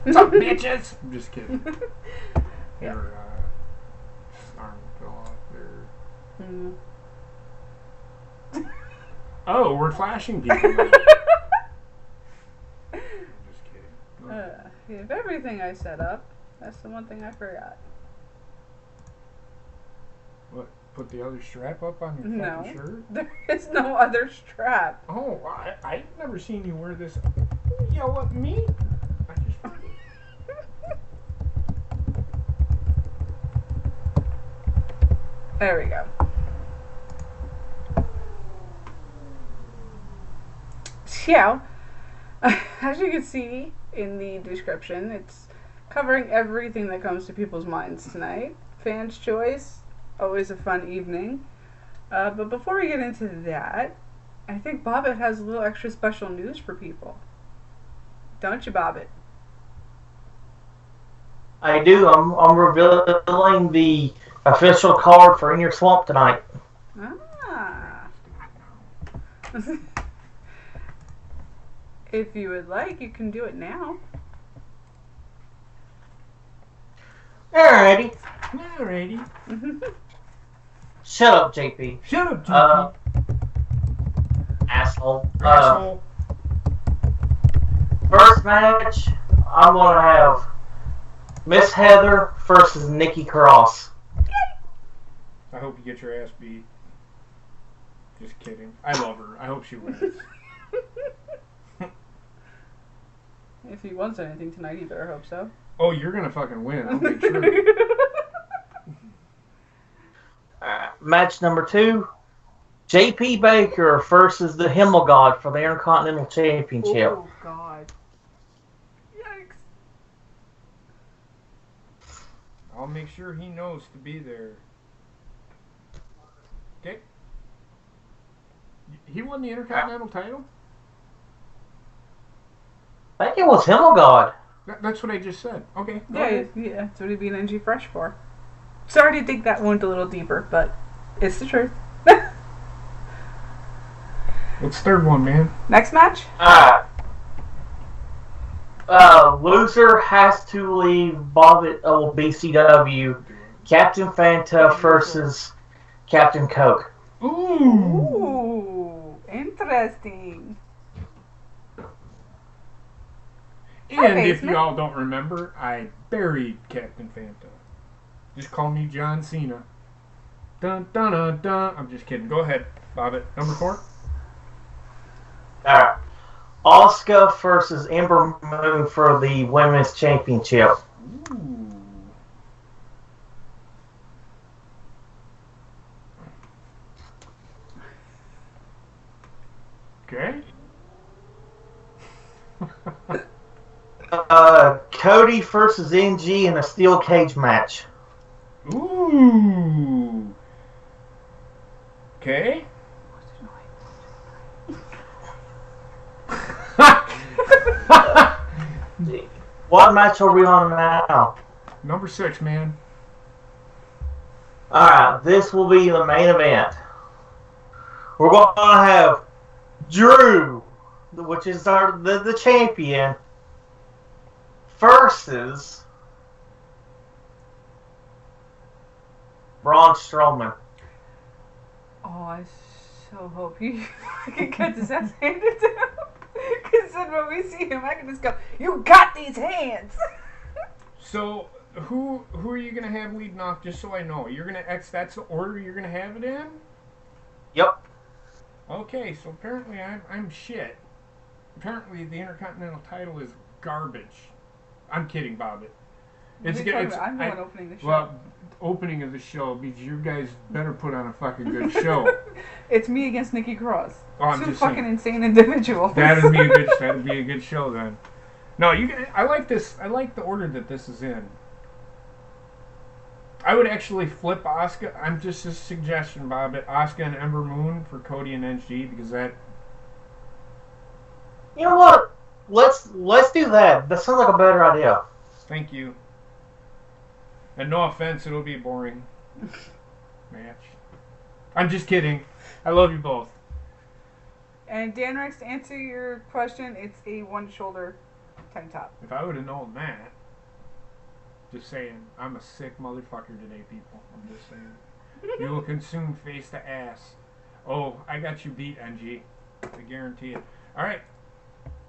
What's up, bitches? I'm just kidding. Yeah. Their arm fell off there. Oh, we're flashing people now. I'm just kidding. Of everything I set up, that's the one thing I forgot. What? Put the other strap up on your fucking shirt? There is no other strap. Oh, I've never seen you wear this. You know what, me? I just... There we go. Yeah, as you can see in the description, it's covering everything that comes to people's minds tonight. Fans' choice, always a fun evening. But before we get into that, I think Bobbit has a little extra special news for people. Don't you, Bobbit? I do. I'm revealing the official card for In Your Swamp tonight. Ah. If you would like, you can do it now. Alrighty. Alrighty. Shut up, JP. Shut up, JP. Asshole. Asshole. First match, I'm going to have Miss Heather versus Nikki Cross. I hope you get your ass beat. Just kidding. I love her. I hope she wins. If he wants anything tonight, he better hope so. Oh, you're going to fucking win. I'll make sure. Match number 2, JP Baker versus the Himmel God for the Intercontinental Championship. Oh, God. Yikes. I'll make sure he knows to be there. Okay. He won the Intercontinental title? I think it was Himmel God. That's what I just said. Okay. Yeah, that's what he'd be an NG Fresh for. Sorry to dig that wound a little deeper, but it's the truth. What's the third one, man? Next match? Loser has to leave BCW. Captain Fanta versus Captain Coke. Ooh, interesting. And if you all don't remember, I buried Captain Fanta. Just call me John Cena. Dun dun dun dun. I'm just kidding. Go ahead, Bobbit. Number 4. Alright. Asuka versus Ember Moon for the Women's Championship. Ooh. Okay. Cody versus NG in a steel cage match. Ooh. Okay. What match are we on now? Number 6, man. Alright, this will be the main event. We're going to have Drew, which is the champion, versus Braun Strowman. Oh, I so hope he gets his ass handed to him. Because then when we see him, I can just go, "You got these hands!" So, who are you going to have leading off, just so I know? You're going to that's the order you're going to have it in? Yep. Okay, so apparently I'm shit. Apparently the Intercontinental title is garbage. I'm kidding, Bobbit. I'm the one opening the show. Well, opening of the show means you guys better put on a fucking good show. It's me against Nikki Cross. Oh, I'm Two just fucking saying. insane individuals. That'd be a good show then. No, I like this. I like the order that this is in. I would actually flip Asuka. I'm just a suggestion, Bobbit. Asuka and Ember Moon for Cody and NG because that. You know what? Let's do that. That sounds like a better idea. Thank you. And no offense, it'll be a boring match. I'm just kidding. I love you both. And Dan Rex, to answer your question, it's a one shoulder Tank top. If I would have known that, just saying, I'm a sick motherfucker today, people. I'm just saying. You will consume face to ass. Oh, I got you beat, NG. I guarantee it. All right.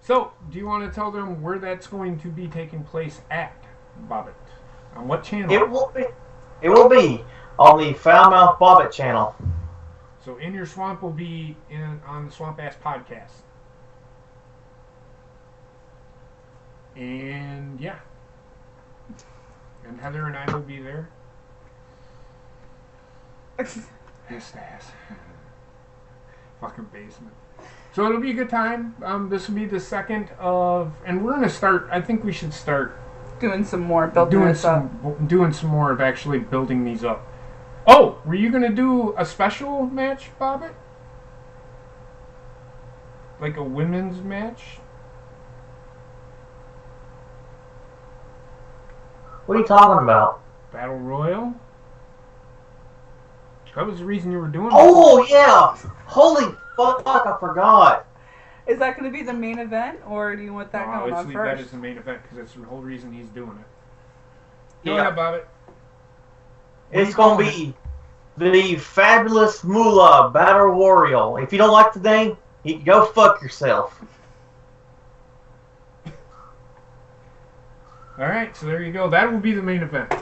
So, do you want to tell them where that's going to be taking place at, Bobbit? On what channel? It will be on the Foulmouth Bobbit channel. So, In Your Swamp will be on the Swamp Ass Podcast. And, yeah. And Heather and I will be there. His ass. Fucking basement. So it'll be a good time. This will be the second of, and we're gonna start. I think we should start doing some more, doing some more of actually building these up. Oh, were you gonna do a special match, Bobbit? Like a women's match? What are you talking about? Battle Royal? That was the reason you were doing it. Oh, yeah! Holy fuck, I forgot. Is that going to be the main event, or do you want that going on first? That is the main event, because that's the whole reason he's doing it. Go ahead, Bobbit. It's going to be the Fabulous Moolah Battle Royal. If you don't like the name, you can go fuck yourself. Alright, so there you go. That will be the main event.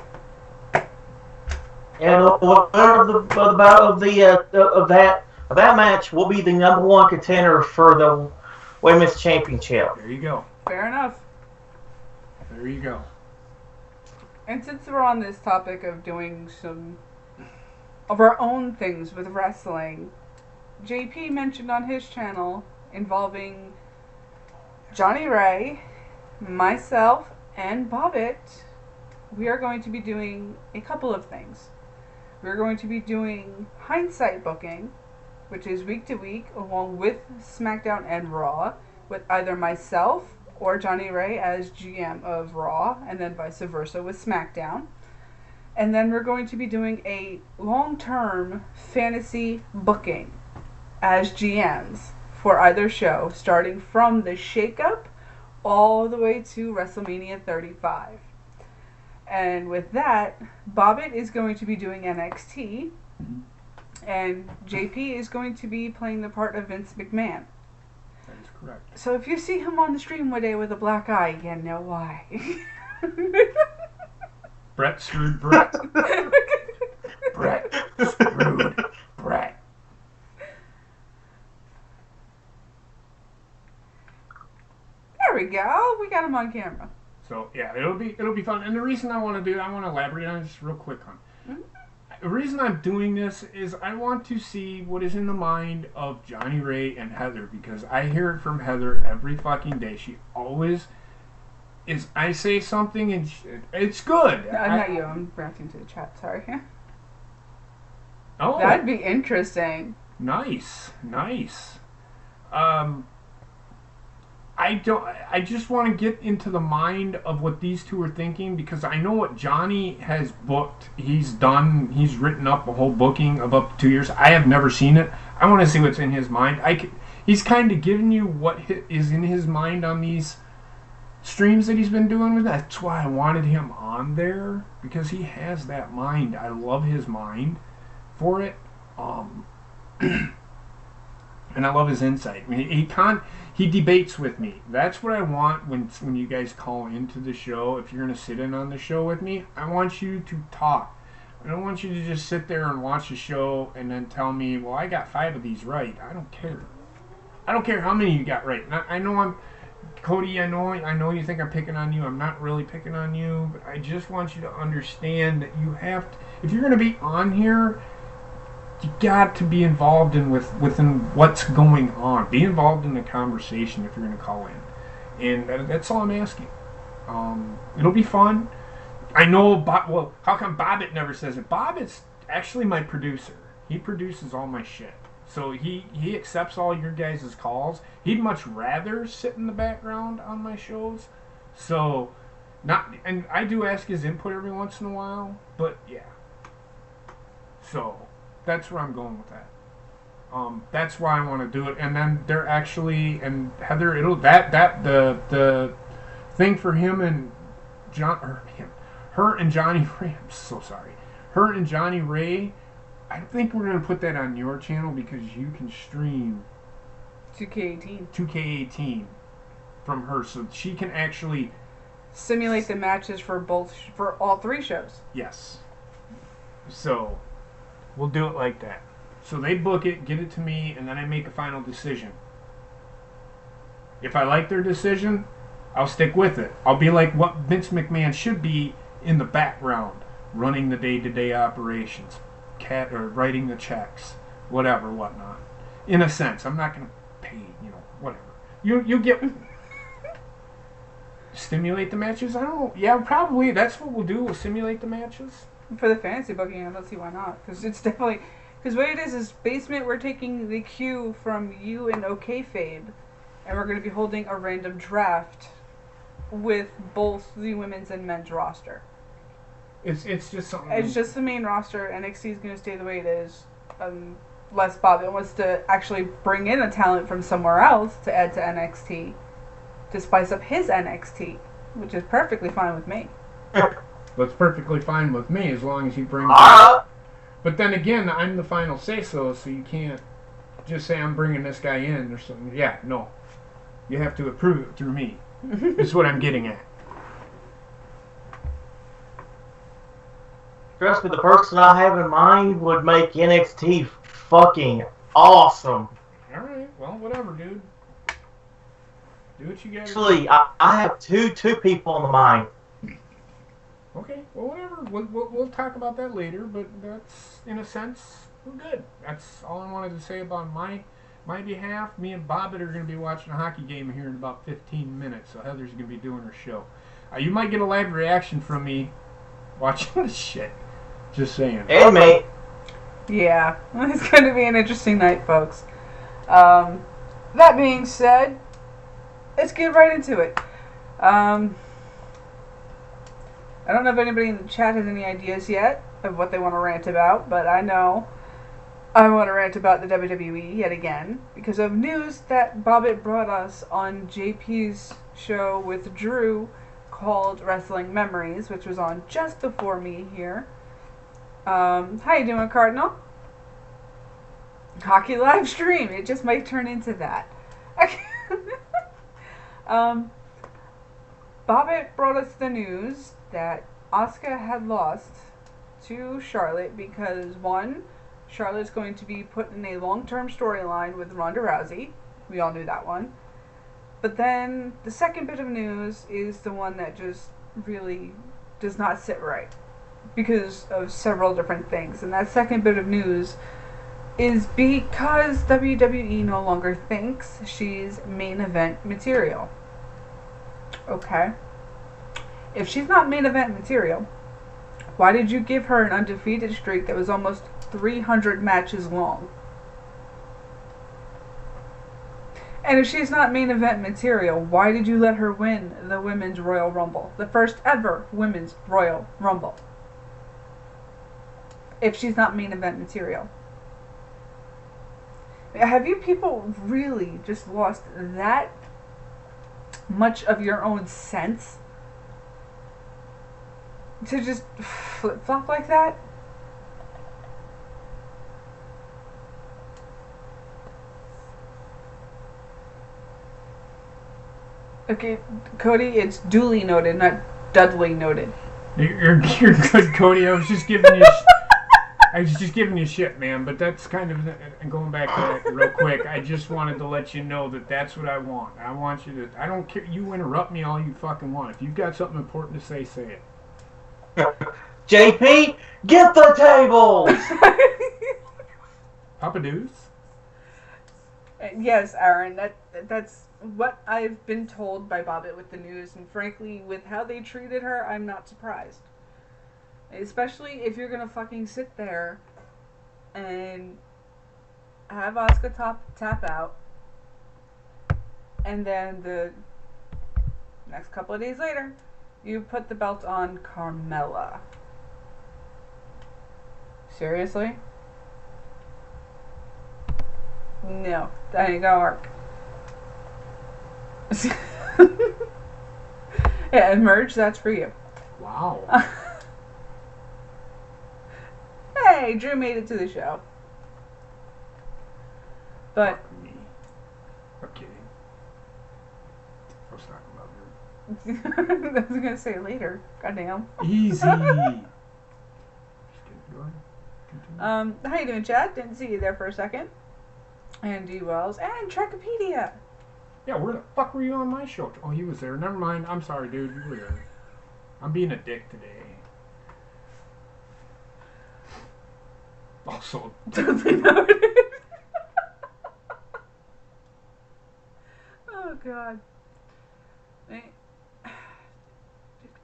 And the winner of that match will be the #1 contender for the Women's Championship. There you go. Fair enough. There you go. And since we're on this topic of doing some of our own things with wrestling, JP mentioned on his channel involving Johnny Ray, myself, and Bobbit, we are going to be doing a couple of things. We're going to be doing hindsight booking, which is week to week, along with SmackDown and Raw, with either myself or Johnny Ray as GM of Raw, and then vice versa with SmackDown. And then we're going to be doing a long-term fantasy booking as GMs for either show, starting from the Shake-Up all the way to WrestleMania 35. And with that, Bobbit is going to be doing NXT, and JP is going to be playing the part of Vince McMahon. That is correct. So if you see him on the stream one day with a black eye, you know why. Brett screwed Brett. Brett screwed Brett. There we go. We got him on camera. So yeah, it'll be fun. And the reason I want to elaborate on it just real quick on. Mm-hmm. The reason I'm doing this is I want to see what is in the mind of Johnny Ray and Heather, because I hear it from Heather every fucking day. She always is. I say something and it's good. No, not you. I'm reacting to the chat. Sorry. Oh, that'd be interesting. Nice. I just want to get into the mind of what these two are thinking, because I know what Johnny has booked. He's written up a whole booking of up to 2 years. I have never seen it. I want to see what's in his mind. He's kind of giving you what is in his mind on these streams that he's been doing with that. That's why I wanted him on there, because he has that mind. I love his mind for it. And I love his insight. I mean, he debates with me. That's what I want when you guys call into the show. If you're going to sit in on the show with me, I want you to talk. I don't want you to just sit there and watch the show and then tell me, well, I got 5 of these right. I don't care. I don't care how many you got right. I know Cody, I know you think I'm picking on you. I'm not really picking on you, but I just want you to understand that you have to, if you're going to be on here, you got to be involved within what's going on. Be involved in the conversation if you're going to call in, and that's all I'm asking. It'll be fun. I know. Well, how come Bobbit never says it? Bobbit's actually my producer. He produces all my shit, so he accepts all your guys' calls. He'd much rather sit in the background on my shows. So, and I do ask his input every once in a while, but yeah. So. That's where I'm going with that. That's why I want to do it. And then they're actually, and Heather, the thing for him and her and Johnny Ray. I'm so sorry. Her and Johnny Ray. I think we're gonna put that on your channel because you can stream 2K18 from her, so she can actually simulate the matches for all 3 shows. Yes. So we'll do it like that. So they book it, get it to me, and then I make a final decision. If I like their decision, I'll stick with it. I'll be like what Vince McMahon should be in the background, running the day-to-day operations, or writing the checks, whatever, whatnot. In a sense, I'm not going to pay, whatever. You get... Stimulate the matches? I don't know. Yeah, probably. That's what we'll do. We'll simulate the matches. For the fantasy booking, I don't see why not. Because it's definitely... Because what it is Basement, we're taking the cue from you and OKFabe, and we're going to be holding a random draft with both the women's and men's roster. It's just something... It's just the main roster. NXT is going to stay the way it is. Unless Bobby wants to actually bring in a talent from somewhere else to add to NXT. To spice up his NXT. Which is perfectly fine with me. That's perfectly fine with me as long as you bring... But then again, I'm the final say-so, so you can't just say I'm bringing this guy in or something. Yeah, no. You have to approve it through me. Is what I'm getting at. Trust me, the person I have in mind would make NXT fucking awesome. Alright, well, whatever, dude. Do what you gotta do. Actually, I have two people in the mind. Okay, well, whatever. We'll talk about that later, but that's, in a sense, we're good. That's all I wanted to say about my behalf. Me and Bobbit are going to be watching a hockey game here in about 15 minutes, so Heather's going to be doing her show. You might get a live reaction from me watching this shit. Just saying. And me. Yeah, it's going to be an interesting night, folks. That being said, let's get right into it. I don't know if anybody in the chat has any ideas yet of what they want to rant about, but I know I want to rant about the WWE yet again because of news that Bobbit brought us on JP's show with Drew called Wrestling Memories, which was on just before me here. How you doing, Cardinal? Hockey live stream. It just might turn into that. Bobbit brought us the news that Asuka had lost to Charlotte because, one, Charlotte's going to be put in a long-term storyline with Ronda Rousey. We all knew that one. But then the second bit of news is the one that just really does not sit right because of several different things. And that second bit of news is because WWE no longer thinks she's main event material. Okay. If she's not main event material, why did you give her an undefeated streak that was almost 300 matches long? And if she's not main event material, why did you let her win the Women's Royal Rumble? The first ever Women's Royal Rumble. If she's not main event material. Have you people really just lost that much of your own sense to just flip-flop like that? Okay, Cody, it's duly noted, not Dudley noted. You're good, Cody. I was just giving you shit, man. But that's kind of, and going back to that real quick, I just wanted to let you know that that's what I want. I want you to, I don't care, you interrupt me all you fucking want. If you've got something important to say it. JP, get the tables! Papa Deuce? Yes, Aaron, that's what I've been told by Bobbit with the news, and frankly, with how they treated her, I'm not surprised. Especially if you're gonna fucking sit there and have Asuka tap out, and then the next couple of days later, you put the belt on Carmella. Seriously? No, that ain't gonna work. Yeah, and merch, that's for you. Wow. Hey, Drew made it to the show. But Fuck me. I'm kidding. I was talking about her. I was gonna say later. Goddamn. Easy. Just kidding. Go ahead. Continue. How you doing, Chad? Didn't see you there for a second. And D Wells and Trekopedia. Yeah, where the fuck were you on my show? Oh, he was there. Never mind. I'm sorry, dude. You were there. I'm being a dick today. Also, Totally noted. Oh God.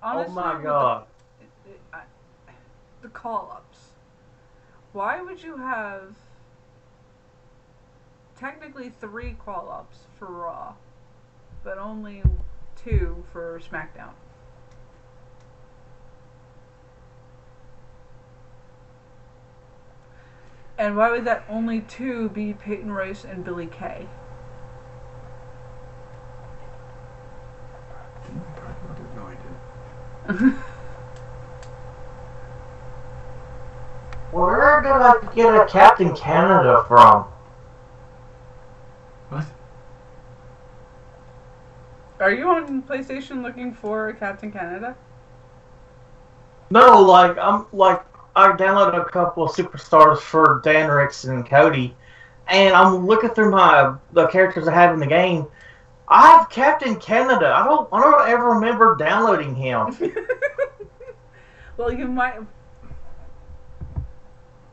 Honestly, Oh my God. The call-ups. Why would you have technically 3 call-ups for Raw, but only 2 for SmackDown? And why would that only 2 be Peyton Royce and Billie Kay? no, I didn't. Where did I get a Captain Canada from? What? Are you on PlayStation looking for Captain Canada? No, I downloaded a couple of superstars for Danrix and Cody, and I'm looking through the characters I have in the game. I have Captain Canada. I don't ever remember downloading him. Well, you might.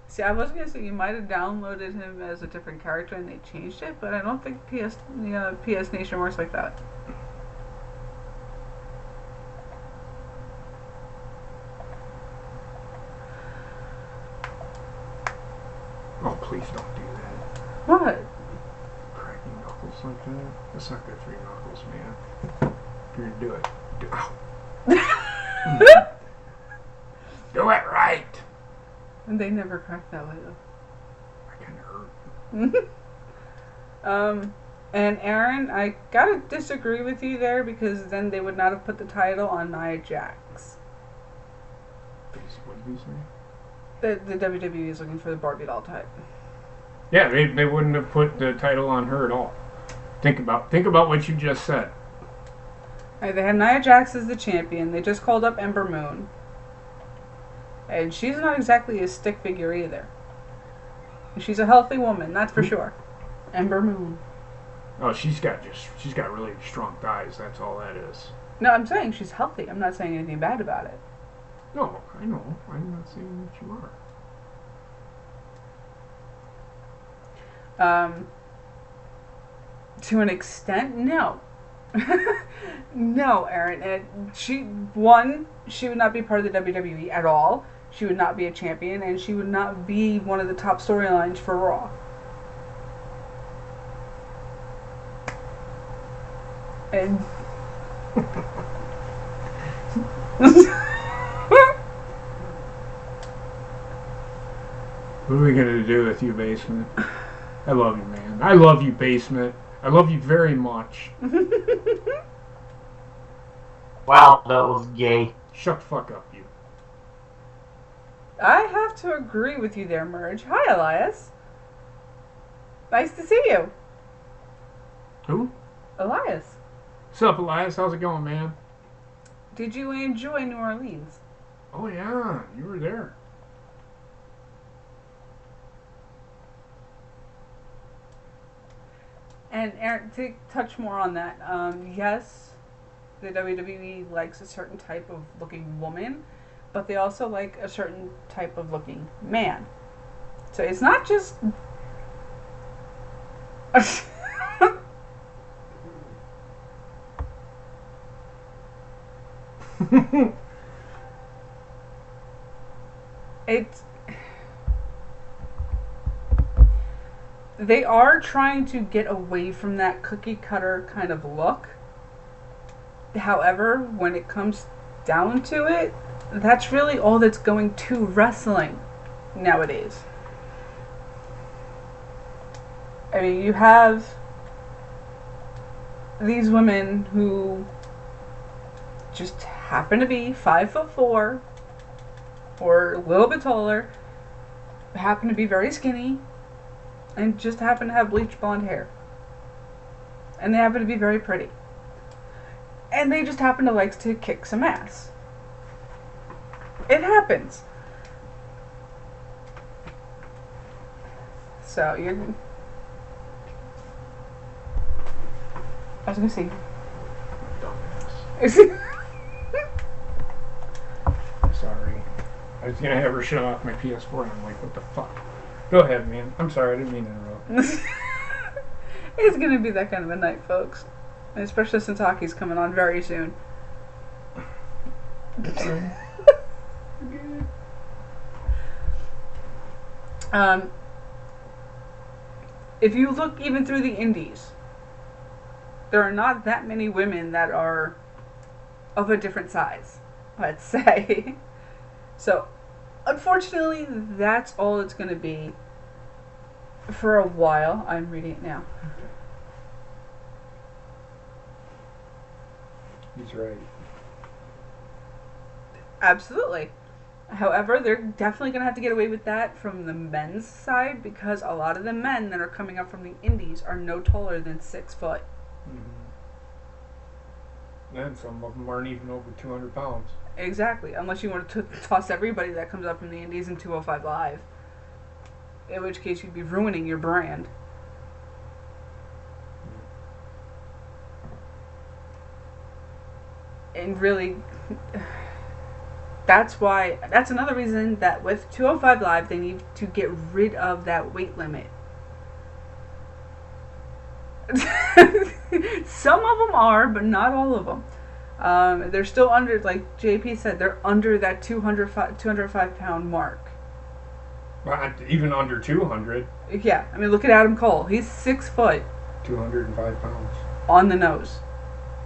See, I was gonna say you might have downloaded him as a different character and they changed it, but I don't think PS Nation works like that. Oh, please don't do that. What? Cracking knuckles like that? That's not good for your knuckles, man. If you're gonna do it, ow. Do it right. And they never crack that way That kind of hurt. though. And Aaron, I gotta disagree with you there because then they would not have put the title on Nia Jax. What did you say? The WWE is looking for the Barbie doll type. Yeah, they wouldn't have put the title on her at all. Think about what you just said. Right, they have Nia Jax as the champion. They just called up Ember Moon. And she's not exactly a stick figure either. She's a healthy woman, that's for sure. Ember Moon. Oh, she's got really strong thighs. That's all that is. No, I'm saying she's healthy. I'm not saying anything bad about it. No, I know. I'm not saying that you are. To an extent, no. No, Aaron. And she would not be part of the WWE at all. She would not be a champion, and she would not be one of the top storylines for Raw. And What are we gonna do with you, Basement? I love you, man. I love you, Basement. I love you very much. Wow, that was gay. Shut the fuck up, you. I have to agree with you there, Merge. Hi, Elias. Nice to see you. Who? Elias. What's up, Elias? How's it going, man? Did you enjoy New Orleans? Oh, yeah. You were there. And Aaron, to touch more on that, yes, the WWE likes a certain type of looking woman, but they also like a certain type of looking man. So it's not just... it's... They are trying to get away from that cookie cutter kind of look. However, when it comes down to it, that's really all that's going to wrestling nowadays. I mean, you have these women who just happen to be 5'4" or a little bit taller, happen to be very skinny, and just happen to have bleached blonde hair. And they happen to be very pretty. And they just happen to like to kick some ass. It happens. So you're... I was gonna say... Dumbass. Sorry. I was gonna have her shut off my PS4 and I'm like, what the fuck? Go ahead, man. I'm sorry, I didn't mean to interrupt. It's gonna be that kind of a night, folks. And especially since hockey's coming on very soon. If you look even through the indies, there are not that many women that are of a different size, let's say. So, unfortunately, that's all it's going to be for a while. I'm reading it now. He's right. Absolutely. However, they're definitely going to have to get away with that from the men's side because a lot of the men that are coming up from the indies are no taller than 6 foot. Mm-hmm. And some of them aren't even over 200 pounds. Exactly, unless you want to toss everybody that comes up from the indies in 205 Live. In which case you'd be ruining your brand. And really... That's another reason that with 205 Live they need to get rid of that weight limit. Some of them are, but not all of them. They're still under, like JP said, they're under that 205 pound mark. Even under 200. Yeah, I mean, look at Adam Cole. He's 6 foot. 205 pounds. On the nose.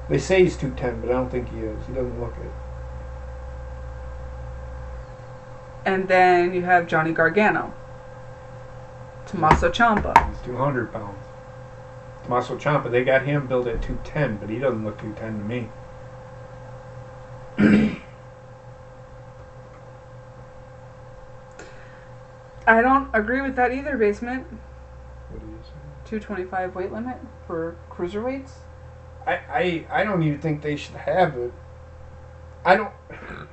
They say he's 210, but I don't think he is. He doesn't look it. And then you have Johnny Gargano. Tommaso Ciampa. He's 200 pounds. Tommaso Ciampa, they got him billed at 210, but he doesn't look 210 to me. I don't agree with that either, Basement. What do you say? 225 weight limit for cruiserweights? I don't even think they should have it. I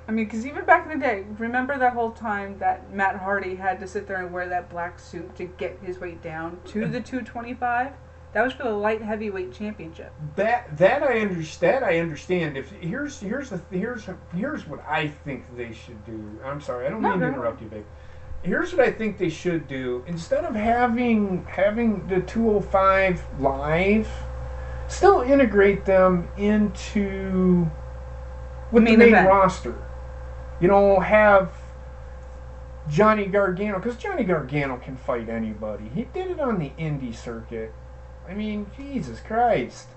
mean, because even back in the day, remember that whole time that Matt Hardy had to sit there and wear that black suit to get his weight down to the 225? That was for the light heavyweight championship. That I understand. Here's what I think they should do. I'm sorry, I don't mean to interrupt you, babe. Here's what I think they should do. Instead of having the 205 Live, still integrate them into with the main roster. You know, have Johnny Gargano, because Johnny Gargano can fight anybody. He did it on the indie circuit. I mean, Jesus Christ.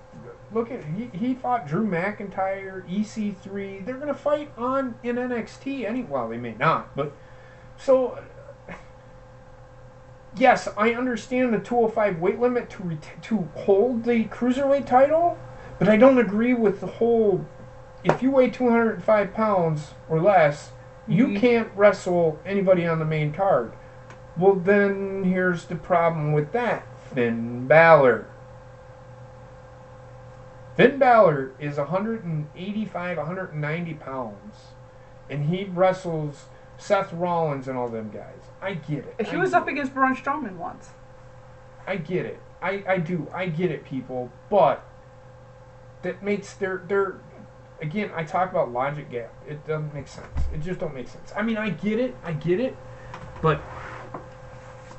Look at, he fought Drew McIntyre, EC3. They're going to fight in NXT. Well, they may not, but so yes, I understand the 205 weight limit to hold the cruiserweight title, but I don't agree with the whole, if you weigh 205 pounds or less, you can't wrestle anybody on the main card. Well, then here's the problem with that. Finn Balor. Finn Balor is 185, 190 pounds, and he wrestles Seth Rollins and all them guys. I get it. He was up against Braun Strowman once. I get it. I do. I get it, people. But that makes their again, I talk about logic gap. It doesn't make sense. It just don't make sense. I mean, I get it. But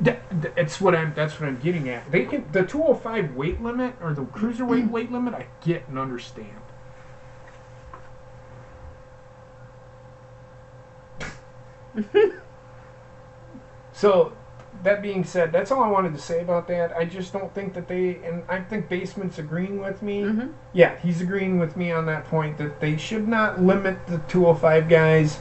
that's what I'm getting at. They can, the 205 weight limit or the cruiserweight weight limit, I get and understand. So, that being said, that's all I wanted to say about that. I just don't think that and I think Basement's agreeing with me. Mm-hmm. Yeah, he's agreeing with me on that point, that they should not limit the 205 guys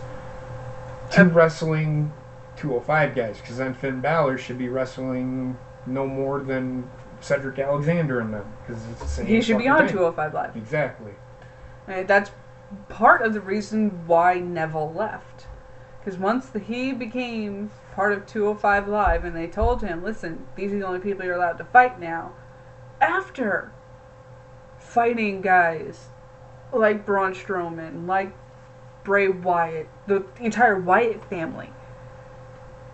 to wrestling 205 guys, because then Finn Balor should be wrestling no more than Cedric Alexander and them, because it's the same. He should be on thing. 205 Live. Exactly. And that's part of the reason why Neville left. Because once he became part of 205 Live and they told him, listen, these are the only people you're allowed to fight now, after fighting guys like Braun Strowman, like Bray Wyatt, the entire Wyatt family,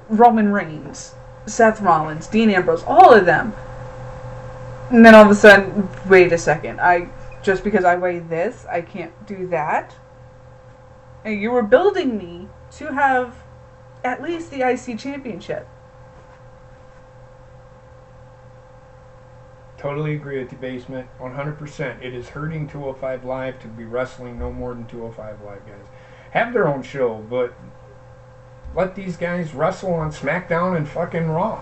Roman Reigns, Seth Rollins, Dean Ambrose, all of them. And then all of a sudden, wait a second, just because I weigh this, I can't do that. And you were building me to have at least the IC championship. Totally agree with you, Basement. 100%. It is hurting 205 Live to be wrestling no more than 205 Live guys. Have their own show, but let these guys wrestle on SmackDown and fucking Raw.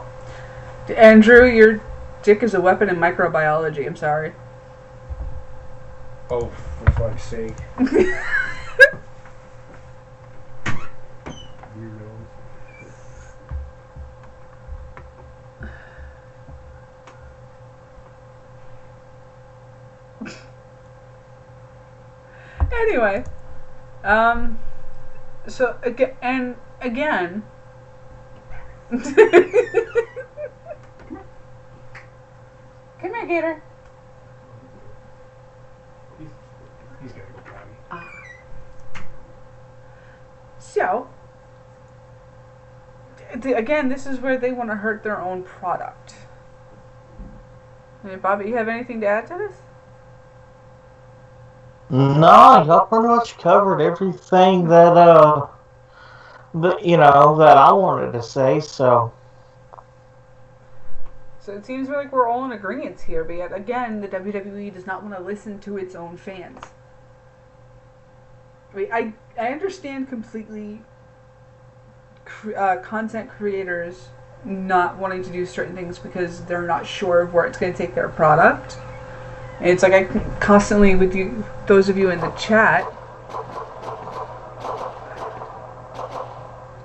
Andrew, your dick is a weapon in microbiology. I'm sorry. Oh, for fuck's sake. Anyway, so again, come here, Gator. He's gotta go potty. So, again, this is where they want to hurt their own product. Hey, Bobby, you have anything to add to this? No, y'all pretty much covered everything that that I wanted to say. So it seems like we're all in agreement here, but yet again, the WWE does not want to listen to its own fans. I mean, I understand completely content creators not wanting to do certain things because they're not sure of where it's going to take their product. And it's like I constantly, with you, those of you in the chat.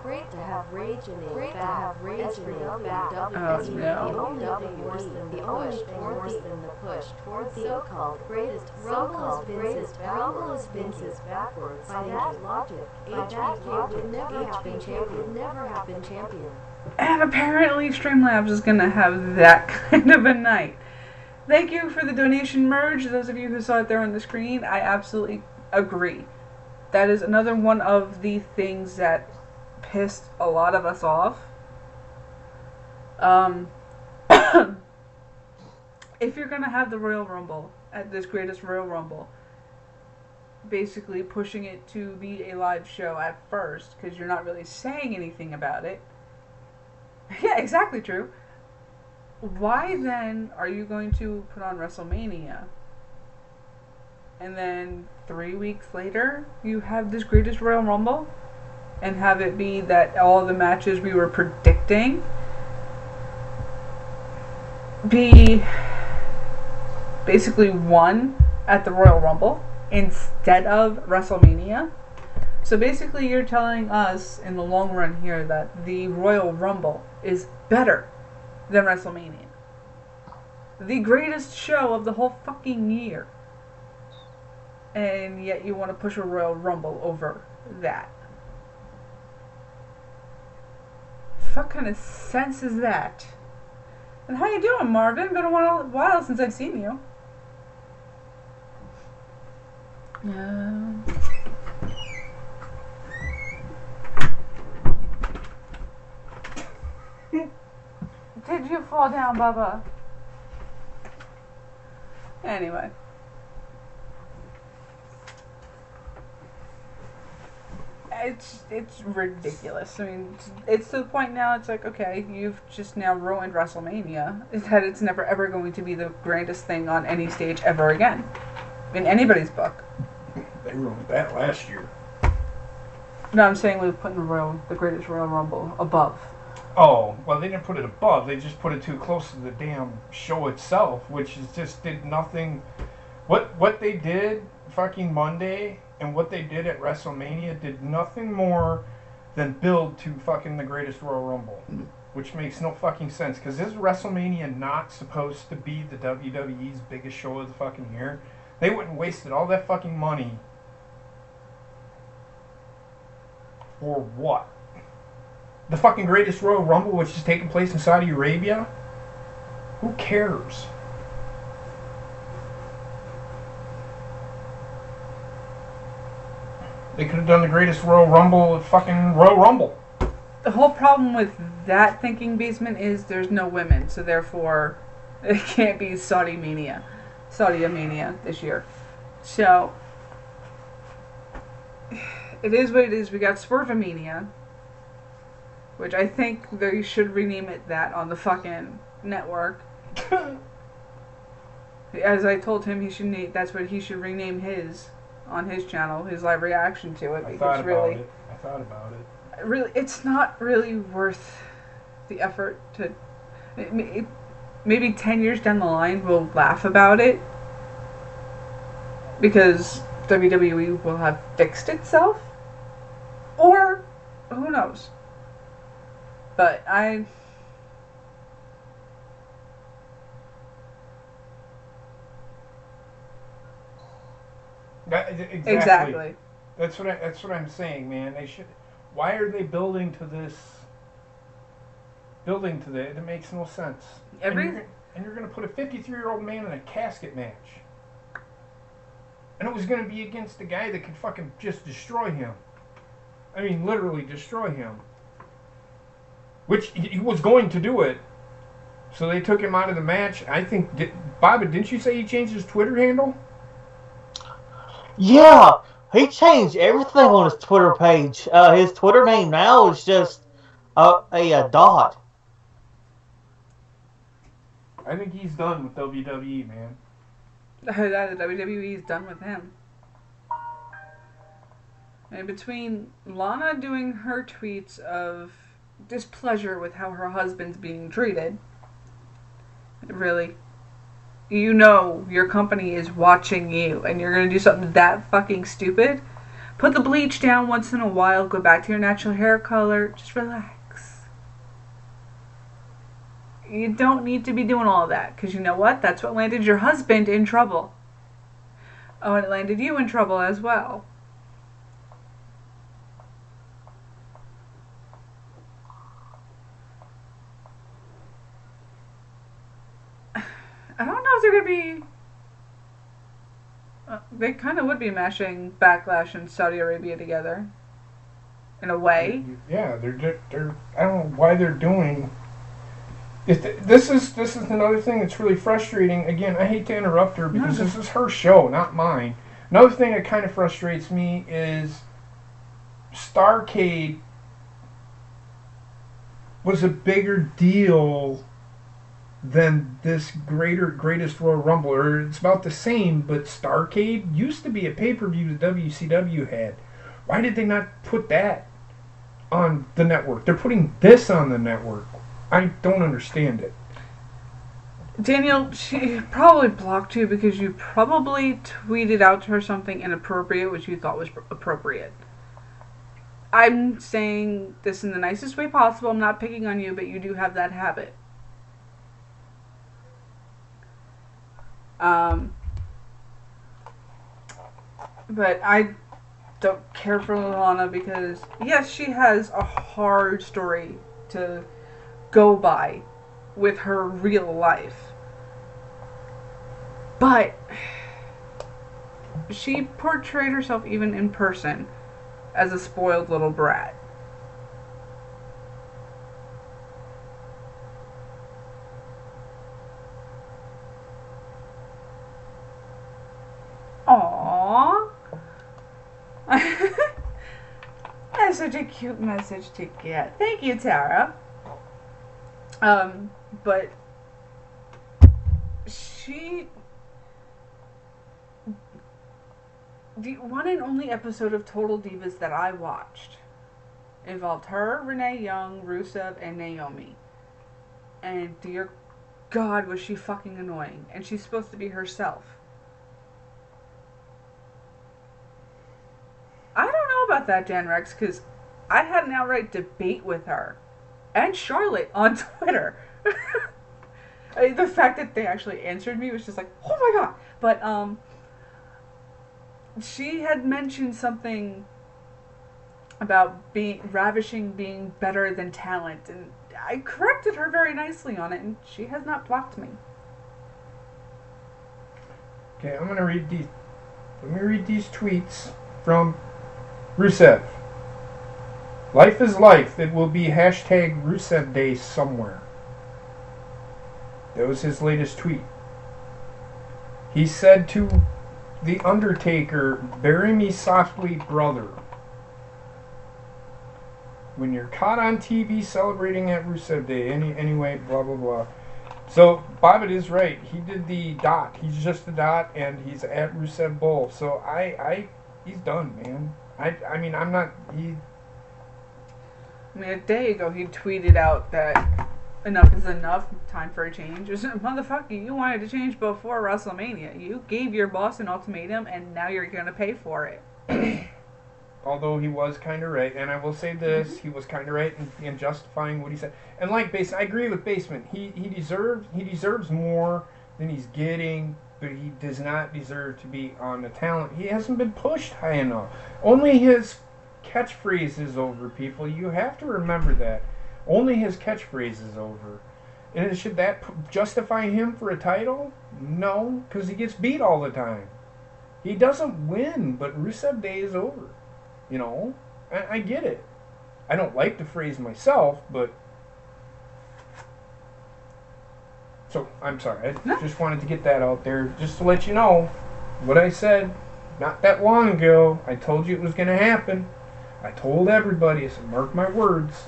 Great to have rage in it. Great to have rage in it. Oh no. The only thing worse than the push towards the so-called greatest Rumble is Vince's backwards. By that logic, HBK would never have been champion. And apparently Streamlabs is going to have that kind of a night. Thank you for the donation merge. Those of you who saw it there on the screen, I absolutely agree. That is another one of the things that pissed a lot of us off. If you're going to have the Royal Rumble, at this greatest Royal Rumble, basically pushing it to be a live show at first, because you're not really saying anything about it. Yeah, exactly true. Why then are you going to put on WrestleMania? And then 3 weeks later, you have this greatest Royal Rumble? And have it be that all the matches we were predicting be basically won at the Royal Rumble instead of WrestleMania? So basically you're telling us in the long run here that the Royal Rumble is better than WrestleMania. The greatest show of the whole fucking year. And yet you want to push a Royal Rumble over that. What kind of sense is that? And how you doing, Marvin? Been a while since I've seen you. Did you fall down, Bubba? Anyway. It's ridiculous. I mean, it's to the point now, it's like, okay, you've just now ruined WrestleMania. That it's never ever going to be the grandest thing on any stage ever again. In anybody's book. They ruined that last year. No, I'm saying we're putting the greatest Royal Rumble above. Oh, well, they didn't put it above. They just put it too close to the damn show itself, which is just did nothing. What they did fucking Monday and what they did at WrestleMania did nothing more than build to fucking the greatest Royal Rumble, which makes no fucking sense. Because is WrestleMania not supposed to be the WWE's biggest show of the fucking year? They wouldn't wasted all that fucking money For what? The fucking greatest Royal Rumble, which is taking place in Saudi Arabia? Who cares? They could have done the greatest Royal Rumble at fucking Royal Rumble. The whole problem with that thinking, Basement, is there's no women, so therefore it can't be Saudi Mania this year. So it is what it is. We got Swervemania, which I think they should rename it that on the fucking network. As I told him, that's what he should rename his on his channel, his live reaction to it. I thought about it. Really, it's not really worth the effort to. Maybe 10 years down the line, we'll laugh about it because WWE will have fixed itself, or who knows. But exactly. That's what I'm saying, man. They should. Why are they building to this? It makes no sense. And you're going to put a 53-year-old man in a casket match, and it was going to be against a guy that could fucking just destroy him. I mean, literally destroy him. Which he was going to do it. So they took him out of the match. I think, Bobby, didn't you say he changed his Twitter handle? Yeah, he changed everything on his Twitter page. His Twitter name now is just a dot. I think he's done with WWE, man. The WWE is done with him. And between Lana doing her tweets of displeasure with how her husband's being treated, really, you know your company is watching you and you're going to do something that fucking stupid? Put the bleach down once in a while, go back to your natural hair color, just relax. You don't need to be doing all that, because you know what? That's what landed your husband in trouble. Oh, and it landed you in trouble as well. I don't know if they're going to be... they kind of would be mashing Backlash and Saudi Arabia together. In a way. Yeah, they're I don't know why they're doing... This is another thing that's really frustrating. Again, I hate to interrupt her because this is her show, not mine. Another thing that kind of frustrates me is Starrcade was a bigger deal than this greatest Royal Rumble. Or it's about the same, but Starrcade used to be a pay-per-view that WCW had. Why did they not put that on the network? They're putting this on the network. I don't understand it. Daniel, she probably blocked you because you probably tweeted out to her something inappropriate which you thought was appropriate. I'm saying this in the nicest way possible. I'm not picking on you, but you do have that habit. But I don't care for Lana because, yes, she has a hard story to go by with her real life. But she portrayed herself, even in person, as a spoiled little brat. Aww. That's such a cute message to get. Thank you, Tara. But the one and only episode of Total Divas that I watched involved her, Renee Young, Rusev, and Naomi. And dear God, was she fucking annoying. And she's supposed to be herself. I don't know about that, Dan Rex, because I had an outright debate with her and Charlotte on Twitter. The fact that they actually answered me was just like, oh my god. But she had mentioned something about being ravishing being better than talent, and I corrected her very nicely on it, and she has not blocked me. Okay, I'm gonna read these. Let me read these tweets from Rusev. Life is life. It will be hashtag Rusev Day somewhere. That was his latest tweet. He said to The Undertaker, "Bury me softly, brother." When you're caught on TV celebrating at Rusev Day, anyway, blah blah blah. So Bobbit is right. He did the dot. He's just a dot, and he's at Rusev Bowl. So he's done, man. I mean, I'm not. I mean, a day ago he tweeted out that enough is enough, time for a change. Motherfucker, you wanted to change before WrestleMania. You gave your boss an ultimatum, and now you're gonna pay for it. Although he was kind of right, and I will say this, he was kind of right in justifying what he said. And like Basement, I agree with Basement. He deserves more than he's getting, but he does not deserve to be on the talent. He hasn't been pushed high enough. Only his catchphrase is over, people. You have to remember that. Only his catchphrase is over. And should that justify him for a title? No, because he gets beat all the time. He doesn't win, but Rusev Day is over. You know, I get it. I don't like the phrase myself, but... So, I'm sorry. I just wanted to get that out there, just to let you know what I said not that long ago. I told you it was going to happen. I told everybody. I said, mark my words.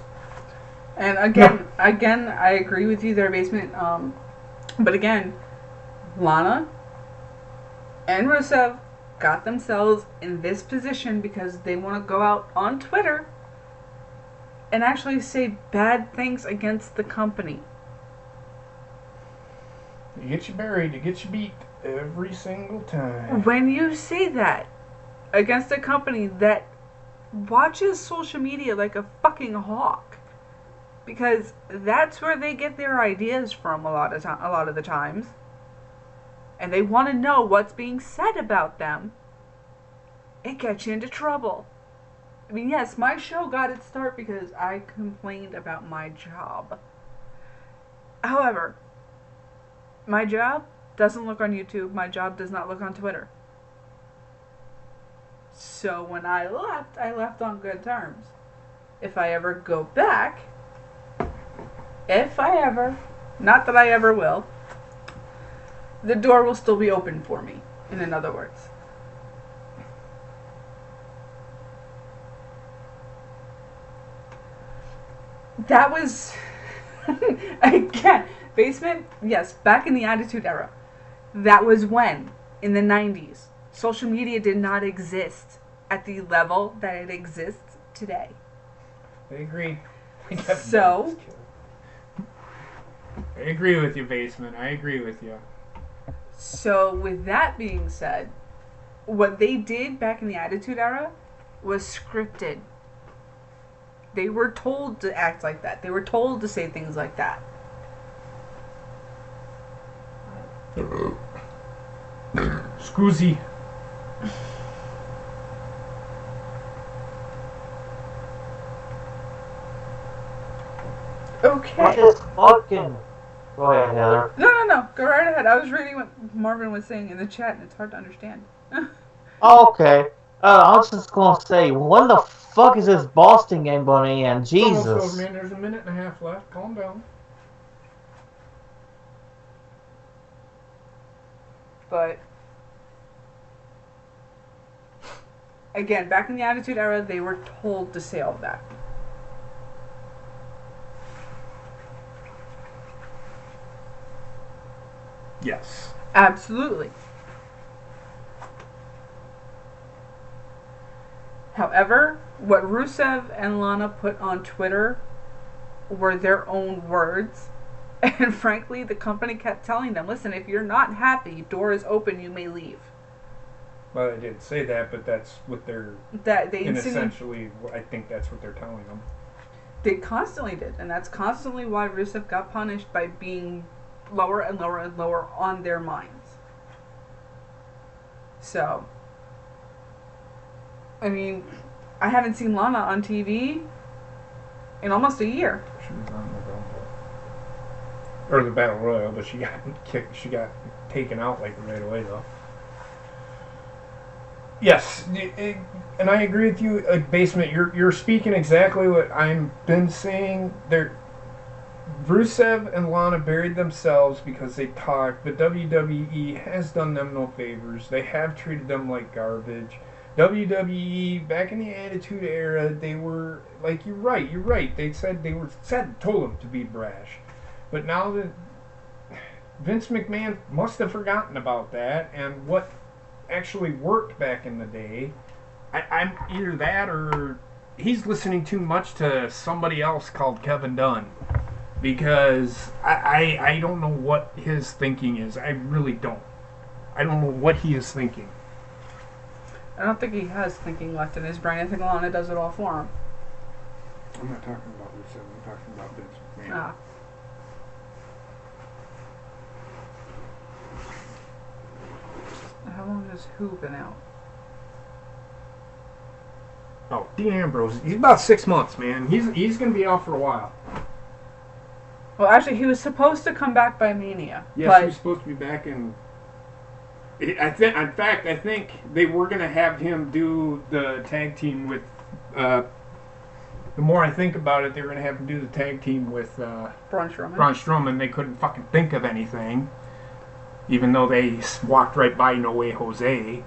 And again, I agree with you there, Basement. But again, Lana and Rusev got themselves in this position because they want to go out on Twitter and actually say bad things against the company. You get you buried, you get you beat every single time. When you say that against a company that watches social media like a fucking hawk, because that's where they get their ideas from a lot of the times. And they want to know what's being said about them, it gets you into trouble. I mean, yes, my show got its start because I complained about my job. However, my job doesn't look on YouTube. My job does not look on Twitter. So when I left on good terms. If I ever go back, not that I ever will, the door will still be open for me, in other words. That was, again, Basement, yes, back in the Attitude Era. That was when, in the 90s, social media did not exist at the level that it exists today. I agree. So, I agree with you, Basement. I agree with you. So, with that being said, what they did back in the Attitude Era was scripted. They were told to act like that. They were told to say things like that. Scoozy. Okay. What is fucking... Go ahead, Heather. No. Go right ahead. I was reading what Marvin was saying in the chat, and it's hard to understand. Okay. I was just gonna say, when the fuck is this Boston game going to end? Jesus. Almost over, man. There's a minute and a half left. Calm down. But again, back in the Attitude Era, they were told to say all of that. Yes. Absolutely. However, what Rusev and Lana put on Twitter were their own words. And frankly, the company kept telling them, listen, if you're not happy, door is open, you may leave. Well, I didn't say that, but that's what they're... essentially, I think that's what they're telling them. They constantly did. And that's constantly why Rusev got punished by being lower and lower and lower on their minds. So, I mean, I haven't seen Lana on TV in almost a year. She was on the Rumble. Or the Battle Royal, but she got kicked. She got taken out like right away, though. Yes, and I agree with you, Basement. You're speaking exactly what I've been saying. Rusev and Lana buried themselves because they talked, but WWE has done them no favors. They have treated them like garbage. WWE, back in the Attitude Era, they were, like, you're right. They told them to be brash. But now that Vince McMahon must have forgotten about that, and what actually worked back in the day, I'm either that or he's listening too much to somebody else called Kevin Dunn, because I don't know what his thinking is. I really don't. I don't know what he is thinking. I don't think he has thinking left in his brain. I think Lana does it all for him. I'm not talking about Rusev. I'm talking about Vince McMahon. Ah. How long has Who been out? Oh, Dean Ambrose. He's about 6 months, man. He's going to be out for a while. Well, actually, he was supposed to come back by Mania. Yes, but he was supposed to be back in... In fact, I think they were going to have him do the tag team with... the more I think about it, they were going to have him do the tag team with... Braun Strowman. Braun Strowman. They couldn't fucking think of anything. Even though they walked right by No Way Jose,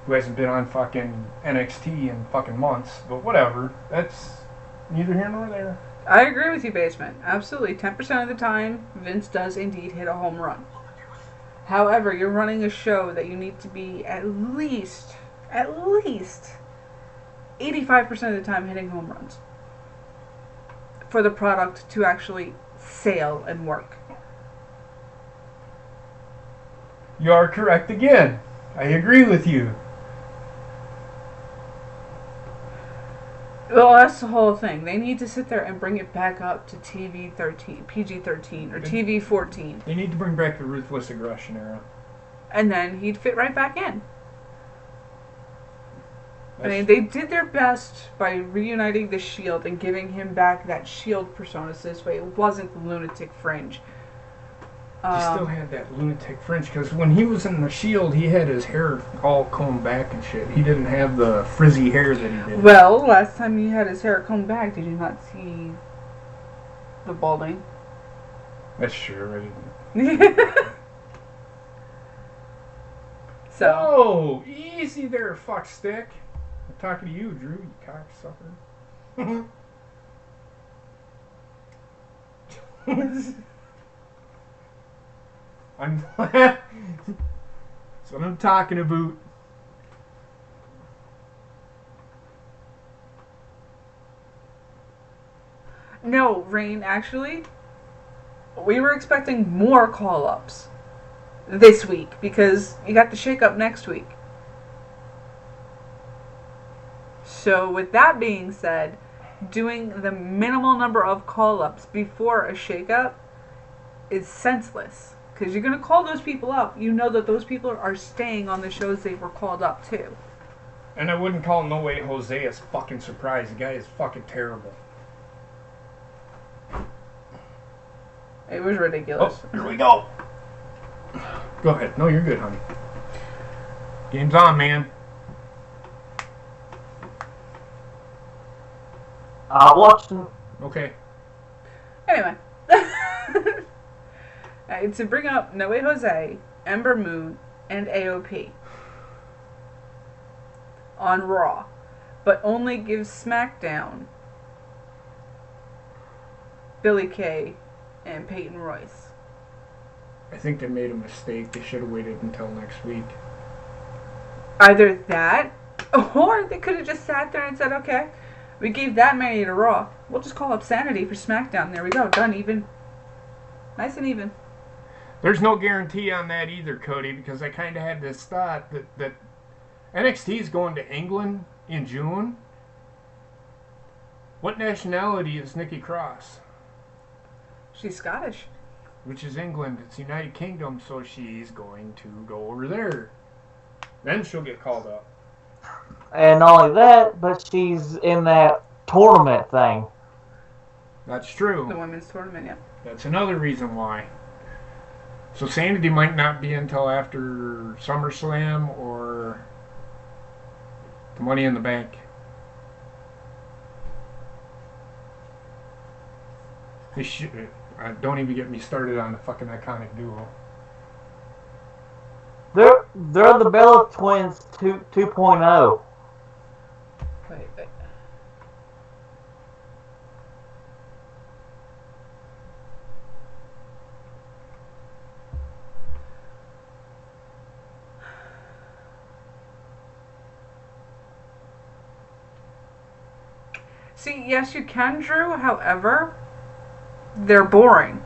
who hasn't been on fucking NXT in fucking months. But whatever. That's neither here nor there. I agree with you, Basement. Absolutely. 10% of the time, Vince does indeed hit a home run. However, you're running a show that you need to be at least 85% of the time hitting home runs for the product to actually sail and work. You are correct again. I agree with you. Well, that's the whole thing. They need to sit there and bring it back up to TV-13, PG-13, or TV-14. They need to bring back the Ruthless Aggression era. And then he'd fit right back in. I mean, they did their best by reuniting the Shield and giving him back that Shield persona, so this way it wasn't the lunatic fringe. He still had that lunatic fringe, because when he was in the Shield, he had his hair all combed back and shit. He didn't have the frizzy hair that he did. Well, last time he had his hair combed back, did you not see the balding? That's true. I didn't. So. Oh, easy there, fuckstick. I'm talking to you, Drew, you cocksucker. That's what I'm talking about. No, Rain, actually, we were expecting more call-ups this week because you got the shake-up next week. So with that being said, doing the minimal number of call-ups before a shake-up is senseless. Because you're going to call those people up. You know that those people are staying on the shows they were called up to. And I wouldn't call No Way Jose a fucking surprise. The guy is fucking terrible. It was ridiculous. Oh, here we go. Go ahead. No, you're good, honey. Game's on, man. I'll watch them. Okay. Anyway. To bring up No Way Jose, Ember Moon, and AOP on Raw, but only give SmackDown Billie Kay and Peyton Royce. I think they made a mistake. They should have waited until next week. Either that, or they could have just sat there and said, okay, we gave that many to Raw. We'll just call up Sanity for SmackDown. There we go. Done. Even. Nice and even. There's no guarantee on that either, Cody, because I kind of had this thought that NXT is going to England in June. What nationality is Nikki Cross? She's Scottish. Which is England. It's United Kingdom, so she's going to go over there. Then she'll get called up. And not only that, but she's in that tournament thing. That's true. The women's tournament, yeah. That's another reason why. So Sanity might not be until after SummerSlam or the Money in the Bank. They should. Don't even get me started on the fucking iconic duo. They're the Bella Twins 2.0. Wait. See, yes, you can, Drew. However, they're boring.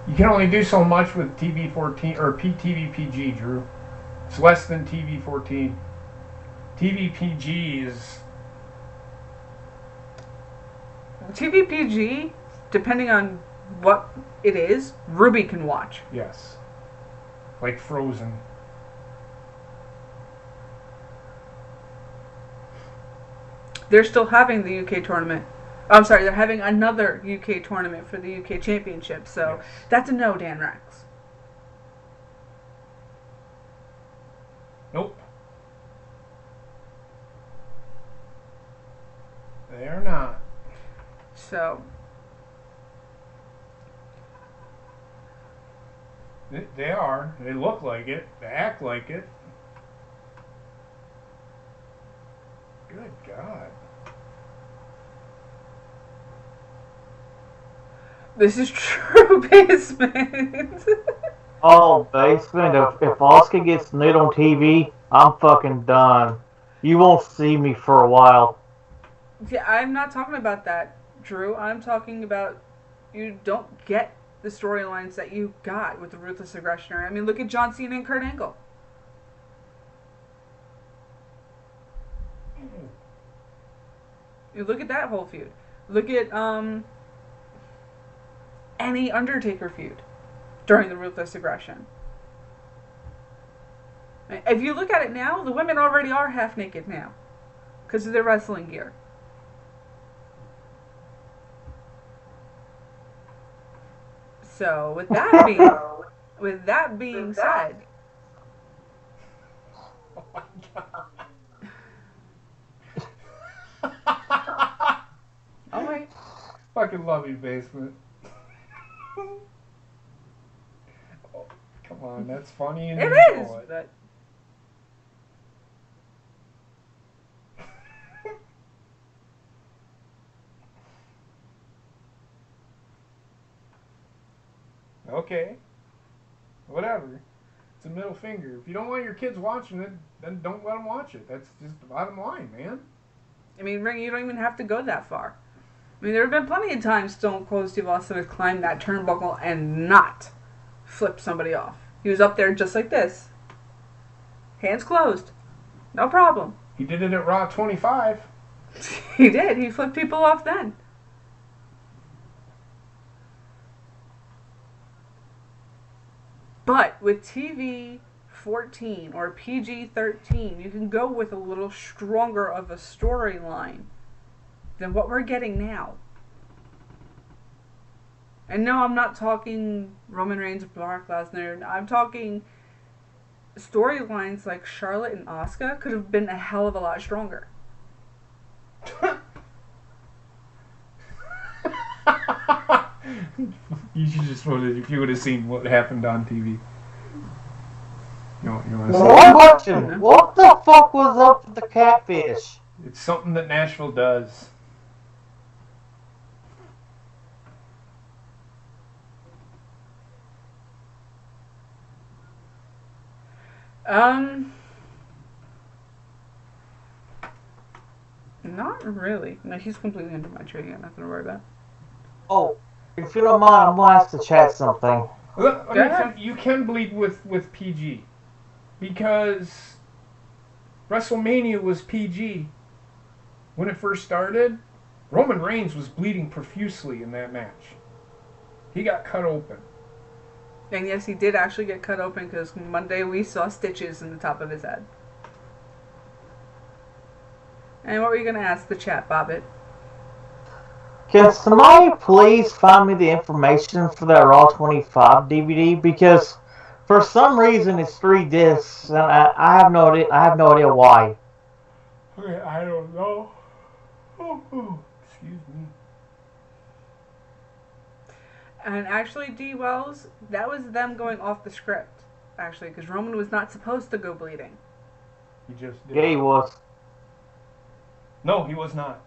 You can only do so much with TV-14 or TV-PG, Drew. It's less than TV-14. TV-PG is... TV-PG, depending on what it is, Ruby can watch. Yes. Like Frozen. They're still having the UK tournament. I'm sorry, they're having another UK tournament for the UK Championship. So Yes. that's a no, Dan Rex. Nope. They are not. So They are. They look like it. They act like it. Good God. this is true, Basement. Oh, Basement, if Oscar gets nude on TV, I'm fucking done. You won't see me for a while. Yeah, I'm not talking about that, Drew. I'm talking about you don't get the storylines that you got with the Ruthless Aggression. I mean, look at John Cena and Kurt Angle. You look at that whole feud. Look at any Undertaker feud during the Ruthless Aggression. If you look at it now, the women already are half naked now because of their wrestling gear. So with that being said, Oh my God. all right. Fucking love you, Basement. Oh, come on, that's funny and It you is. know it. But Okay. Whatever. It's a middle finger. If you don't want your kids watching it, then don't let them watch it. That's just the bottom line, man. I mean, you don't even have to go that far. I mean, there have been plenty of times Stone Cold Steve Austin has climbed that turnbuckle and not flipped somebody off. He was up there just like this. Hands closed. No problem. He did it at Raw 25. He did. He flipped people off then. But with TV 14 or PG 13, you can go with a little stronger of a storyline than what we're getting now. And no, I'm not talking Roman Reigns, Brock Lesnar. I'm talking storylines like Charlotte and Asuka could have been a hell of a lot stronger. You should just wondered if you would have seen what happened on TV. You want to see? One question. What the fuck was up with the catfish? It's something that Nashville does. Not really. No, he's completely under my tree. You got nothing to worry about. Oh, if you don't mind, I'm gonna ask the chat something. You can bleed with PG. Because WrestleMania was PG. When it first started, Roman Reigns was bleeding profusely in that match. He got cut open. And yes, he did actually get cut open because Monday we saw stitches in the top of his head. And what were you going to ask the chat, Bobbit? Can somebody please find me the information for that Raw 25 DVD? Because for some reason it's 3 discs, and I have no idea. I have no idea why. Okay, I don't know. Oh, excuse me. And actually, D. Wells, that was them going off the script, actually, because Roman was not supposed to go bleeding. He just did. Yeah, he was. No, he was not.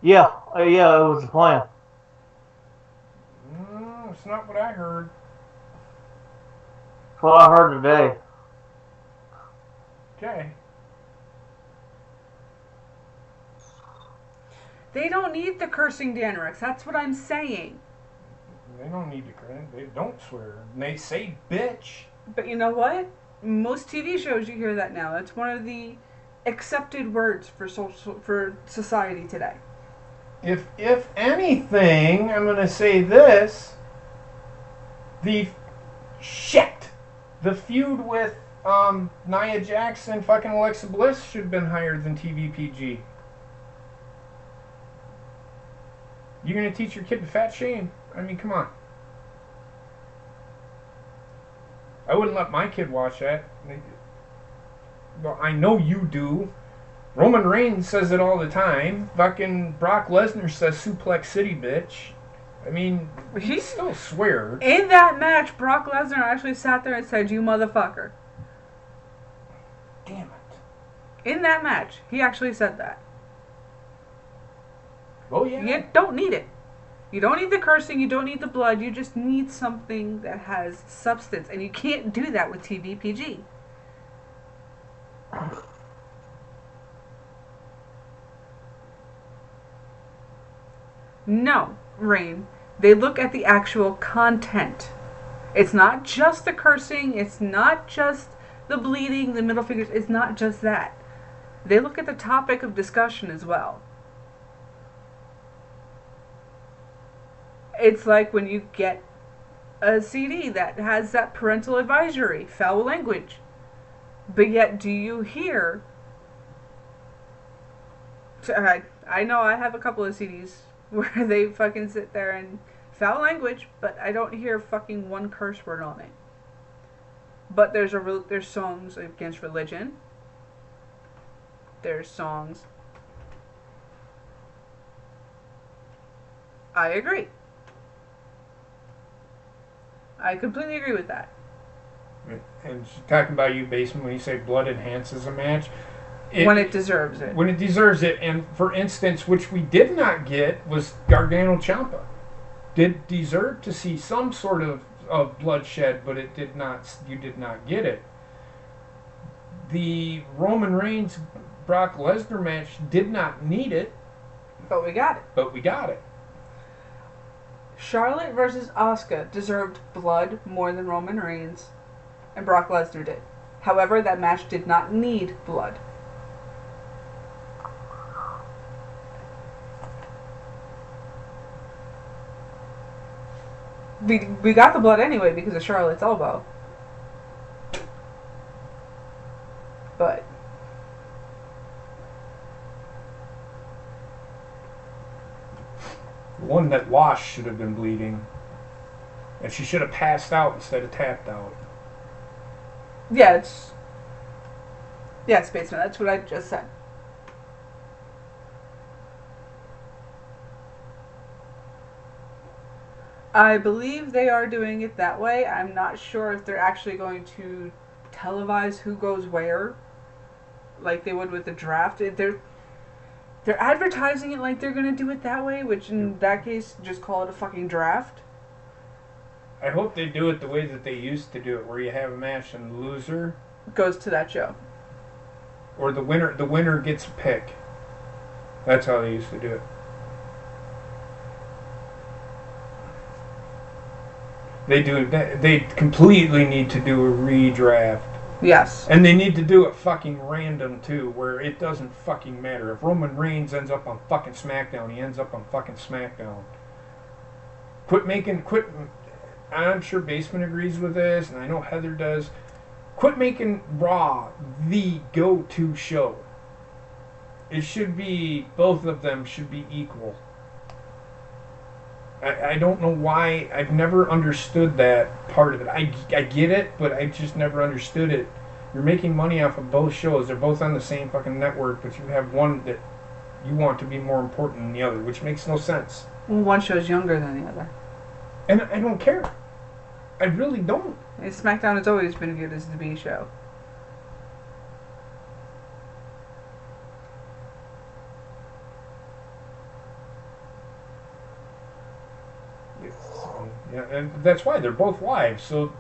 Yeah, it was the plan. It's not what I heard. That's what I heard today. Okay. They don't need the cursing Danrix. That's what I'm saying. They don't need to curse. They don't swear. They say bitch. But you know what? Most TV shows you hear that now. That's one of the accepted words for society today. If anything, I'm gonna say this. The feud with Nia Jax and fucking Alexa Bliss should have been higher than TVPG. You're gonna teach your kid to fat shame? I mean, come on. I wouldn't let my kid watch that. Well, I know you do. Roman Reigns says it all the time. Fucking Brock Lesnar says Suplex City, bitch. I mean, he still swears. In that match, Brock Lesnar actually sat there and said, "You motherfucker." Damn it. In that match, he actually said that. Oh, yeah. You don't need it. You don't need the cursing. You don't need the blood. You just need something that has substance. And you can't do that with TVPG. No, Rain. They look at the actual content. It's not just the cursing. It's not just the bleeding, the middle fingers. It's not just that. They look at the topic of discussion as well. It's like when you get a CD that has that parental advisory, foul language. But yet, do you hear... I know I have a couple of CDs where they fucking sit there and foul language, but I don't hear fucking one curse word on it. But there's songs against religion. There's songs... I agree. I completely agree with that. And talking about you, Basement, when you say blood enhances a match... when it deserves it. When it deserves it. And for instance, which we did not get, was Gargano Ciampa. Did deserve to see some sort of bloodshed, but it did not. You did not get it. The Roman Reigns Brock Lesnar match did not need it. But we got it. But we got it. Charlotte versus Asuka deserved blood more than Roman Reigns, and Brock Lesnar did. However, that match did not need blood. We got the blood anyway because of Charlotte's elbow. But the one that lost should have been bleeding. And she should have passed out instead of tapped out. yeah, it's Basement. That's what I just said. I believe they are doing it that way. I'm not sure if they're actually going to televise who goes where, like they would with the draft. They're advertising it like they're going to do it that way, which in that case, just call it a fucking draft. I hope they do it the way that they used to do it, where you have a match and the loser goes to that show. Or the winner gets a pick. That's how they used to do it. They completely need to do a redraft. Yes. And they need to do it fucking random too, where it doesn't fucking matter. If Roman Reigns ends up on fucking SmackDown, he ends up on fucking SmackDown. I'm sure Basement agrees with this, and I know Heather does. Quit making Raw the go-to show. It should be, both of them should be equal. I don't know why. I've never understood that part of it. I get it, but I just never understood it. You're making money off of both shows. They're both on the same fucking network, but you have one that you want to be more important than the other, which makes no sense. Well, one show's younger than the other. And I don't care. I really don't. And SmackDown has always been viewed as the B show. Yeah, and that's why they're both live. So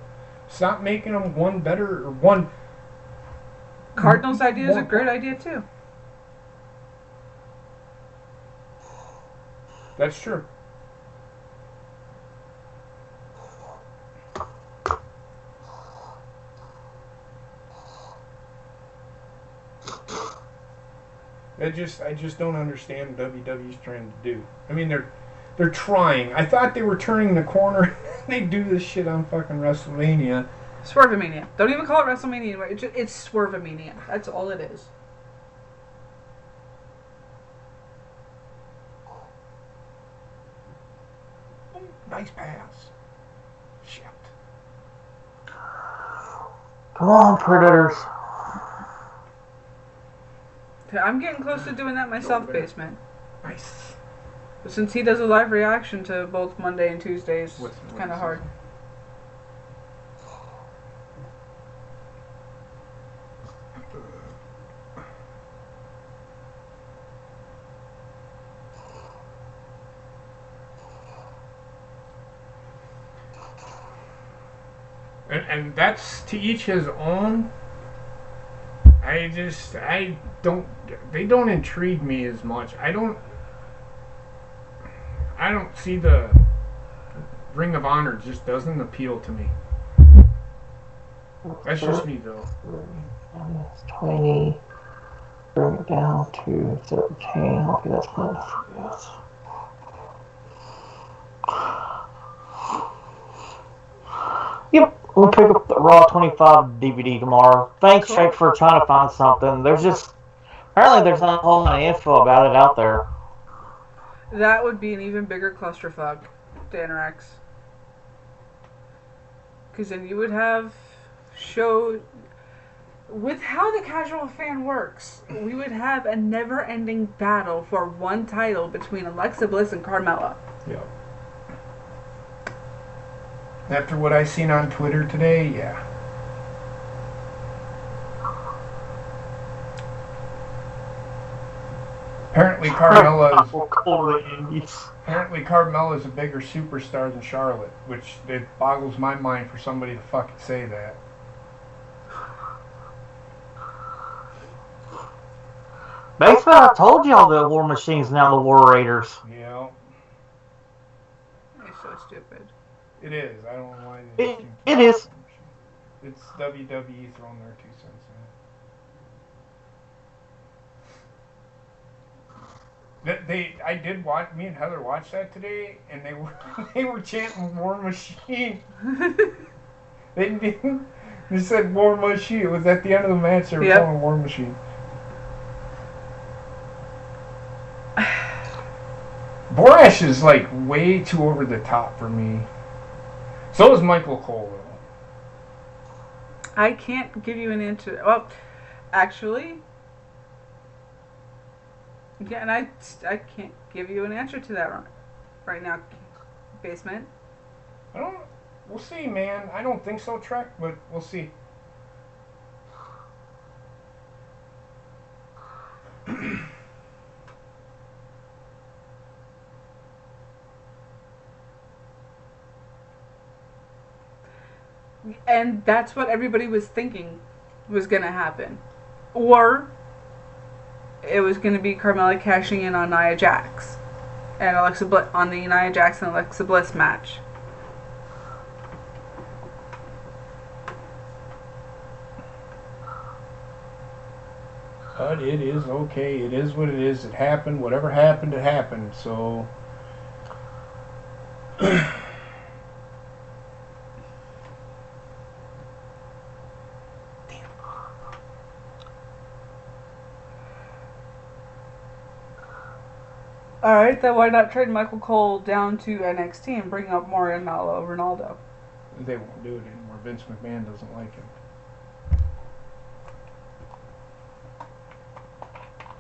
stop making them one better or one. Cardinals' idea is a great idea too. That's true. I just don't understand what WWE's trying to do. I mean, they're trying. I thought they were turning the corner. They do this shit on fucking WrestleMania. Swervemania. Don't even call it WrestleMania anymore. It's Swervemania. That's all it is. Nice pass. Shit. Come on, Predators. I'm getting close to doing that myself, Basement. Nice. But since he does a live reaction to both Monday and Tuesdays, it's kind of hard. And that's to each his own. They don't intrigue me as much. I don't see the Ring of Honor just doesn't appeal to me. That's just me though. 20, bring it down to 13. Okay, that's enough. Yes. Yep, we'll pick up the Raw 25 DVD tomorrow. Thanks, cool. Jake, for trying to find something. Apparently there's not a whole lot of info about it out there. That would be an even bigger clusterfuck, Dan Rex. Because then you would have with how the casual fan works, we would have a never-ending battle for one title between Alexa Bliss and Carmella. Yep. After what I seen on Twitter today, yeah. Apparently Carmella is a bigger superstar than Charlotte, which it boggles my mind for somebody to fucking say that. Basically, I told y'all that War Machine's now the War Raiders. Yeah. It's so stupid. It is. I don't know why it is. It's WWE throwing their 2 cents in. I did watch. Me and Heather watched that today, and they were chanting War Machine. They said War Machine. It was at the end of the match. They were calling War Machine. Borash is like way too over the top for me. So is Michael Cole, though. I can't give you an answer. Well, actually, yeah, and I can't give you an answer to that right now, Basement. We'll see, man. I don't think so, Trek, but we'll see. And that's what everybody was thinking was going to happen. Or it was going to be Carmella cashing in on Nia Jax and Alexa Bliss on the Nia Jax and Alexa Bliss match. But it is okay. It is what it is. It happened. Whatever happened, it happened. So Alright, then why not trade Michael Cole down to NXT and bring up Mariano Ronaldo? They won't do it anymore. Vince McMahon doesn't like him.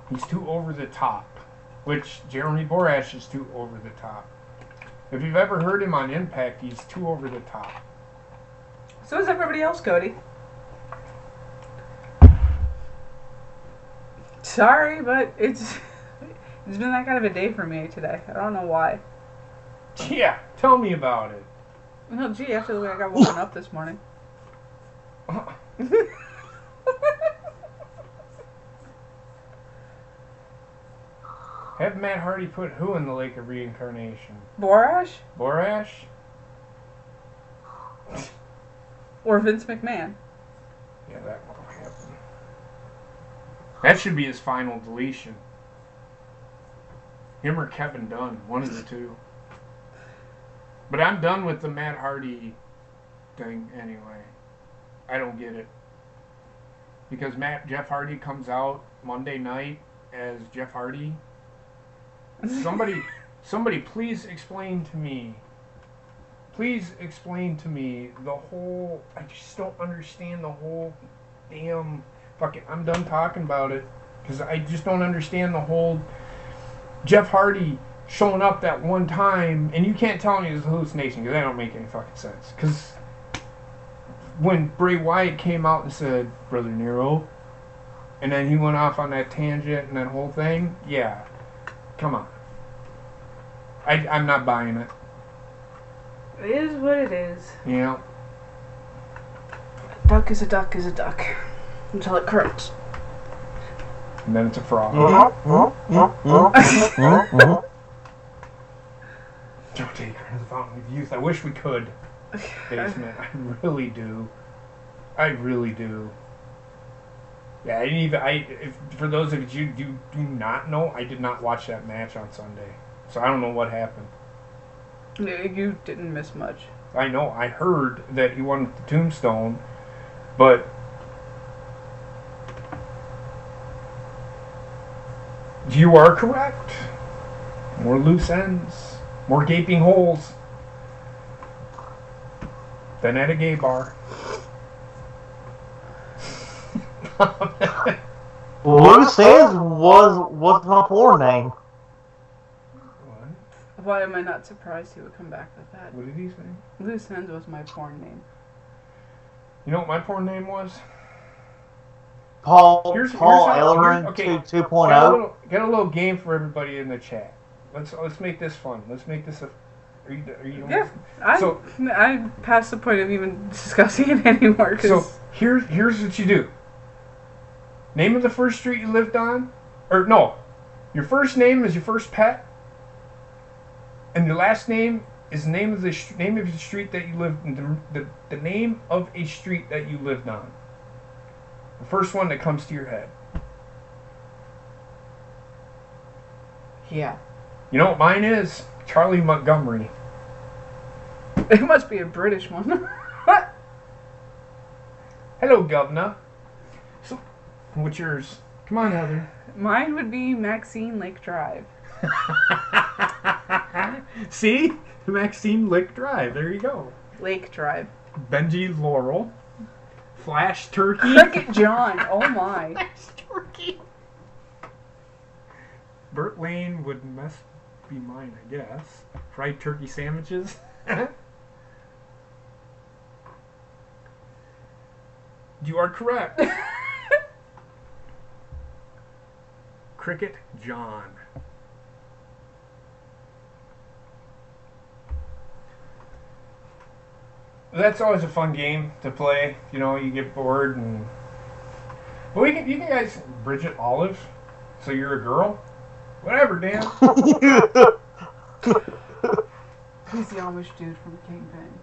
He's too over the top. Which Jeremy Borash is too over the top. If you've ever heard him on Impact, he's too over the top. So is everybody else, Cody. Sorry, but it's been that kind of a day for me today. I don't know why. Yeah, tell me about it. Well, gee, after the way I got woken up this morning. Have Matt Hardy put who in the Lake of Reincarnation? Borash? Borash? Or Vince McMahon? Yeah, that won't happen. That should be his final deletion. Him or Kevin Dunn, one of the two. But I'm done with the Matt Hardy thing anyway. I don't get it. Because Jeff Hardy comes out Monday night as Jeff Hardy. Somebody please explain to me. Please explain to me the whole... I just don't understand the whole damn... Fuck it, I'm done talking about it. Because I just don't understand the whole... Jeff Hardy showing up that one time, and you can't tell me it's a hallucination, because that don't make any fucking sense. Because when Bray Wyatt came out and said, Brother Nero, and then he went off on that tangent and that whole thing, yeah, come on. I'm not buying it. It is what it is. Yeah. A duck is a duck is a duck. Until it croaks. And then it's a frog. Don't take her to the fountain of youth. I wish we could. Basement. I really do. I really do. Yeah, I didn't even. For those of you who do not know, I did not watch that match on Sunday, so I don't know what happened. You didn't miss much. I know. I heard that he won the tombstone, but you are correct. More loose ends, more gaping holes than at a gay bar. Loose ends was my porn name. What? Why am I not surprised he would come back with that? What did he say? Loose Ends was my porn name. You know what my porn name was? Paul Ellering okay, 2.0. Got a little game for everybody in the chat. Let's make this fun. Let's make this a. Are you Yeah, I past the point of even discussing it anymore. So here's what you do. Name of the first street you lived on, or no, your first name is your first pet, and your last name is the name of the street that you lived in. The name of a street that you lived on. The first one that comes to your head. Yeah. You know what mine is? Charlie Montgomery. It must be a British one. Hello, governor. So, what's yours? Come on, Heather. Mine would be Maxine Lake Drive. See? Maxine Lake Drive. There you go. Lake Drive. Benji Laurel. Flash Turkey. Cricket John. Oh my. Flash Turkey. Burt Lane would be mine, I guess. Fried turkey sandwiches. You are correct. Cricket John. That's always a fun game to play. You know, you get bored and. Well, you can guys Bridget Olive. So you're a girl. Whatever, Dan. He's the Amish dude from Kingpin.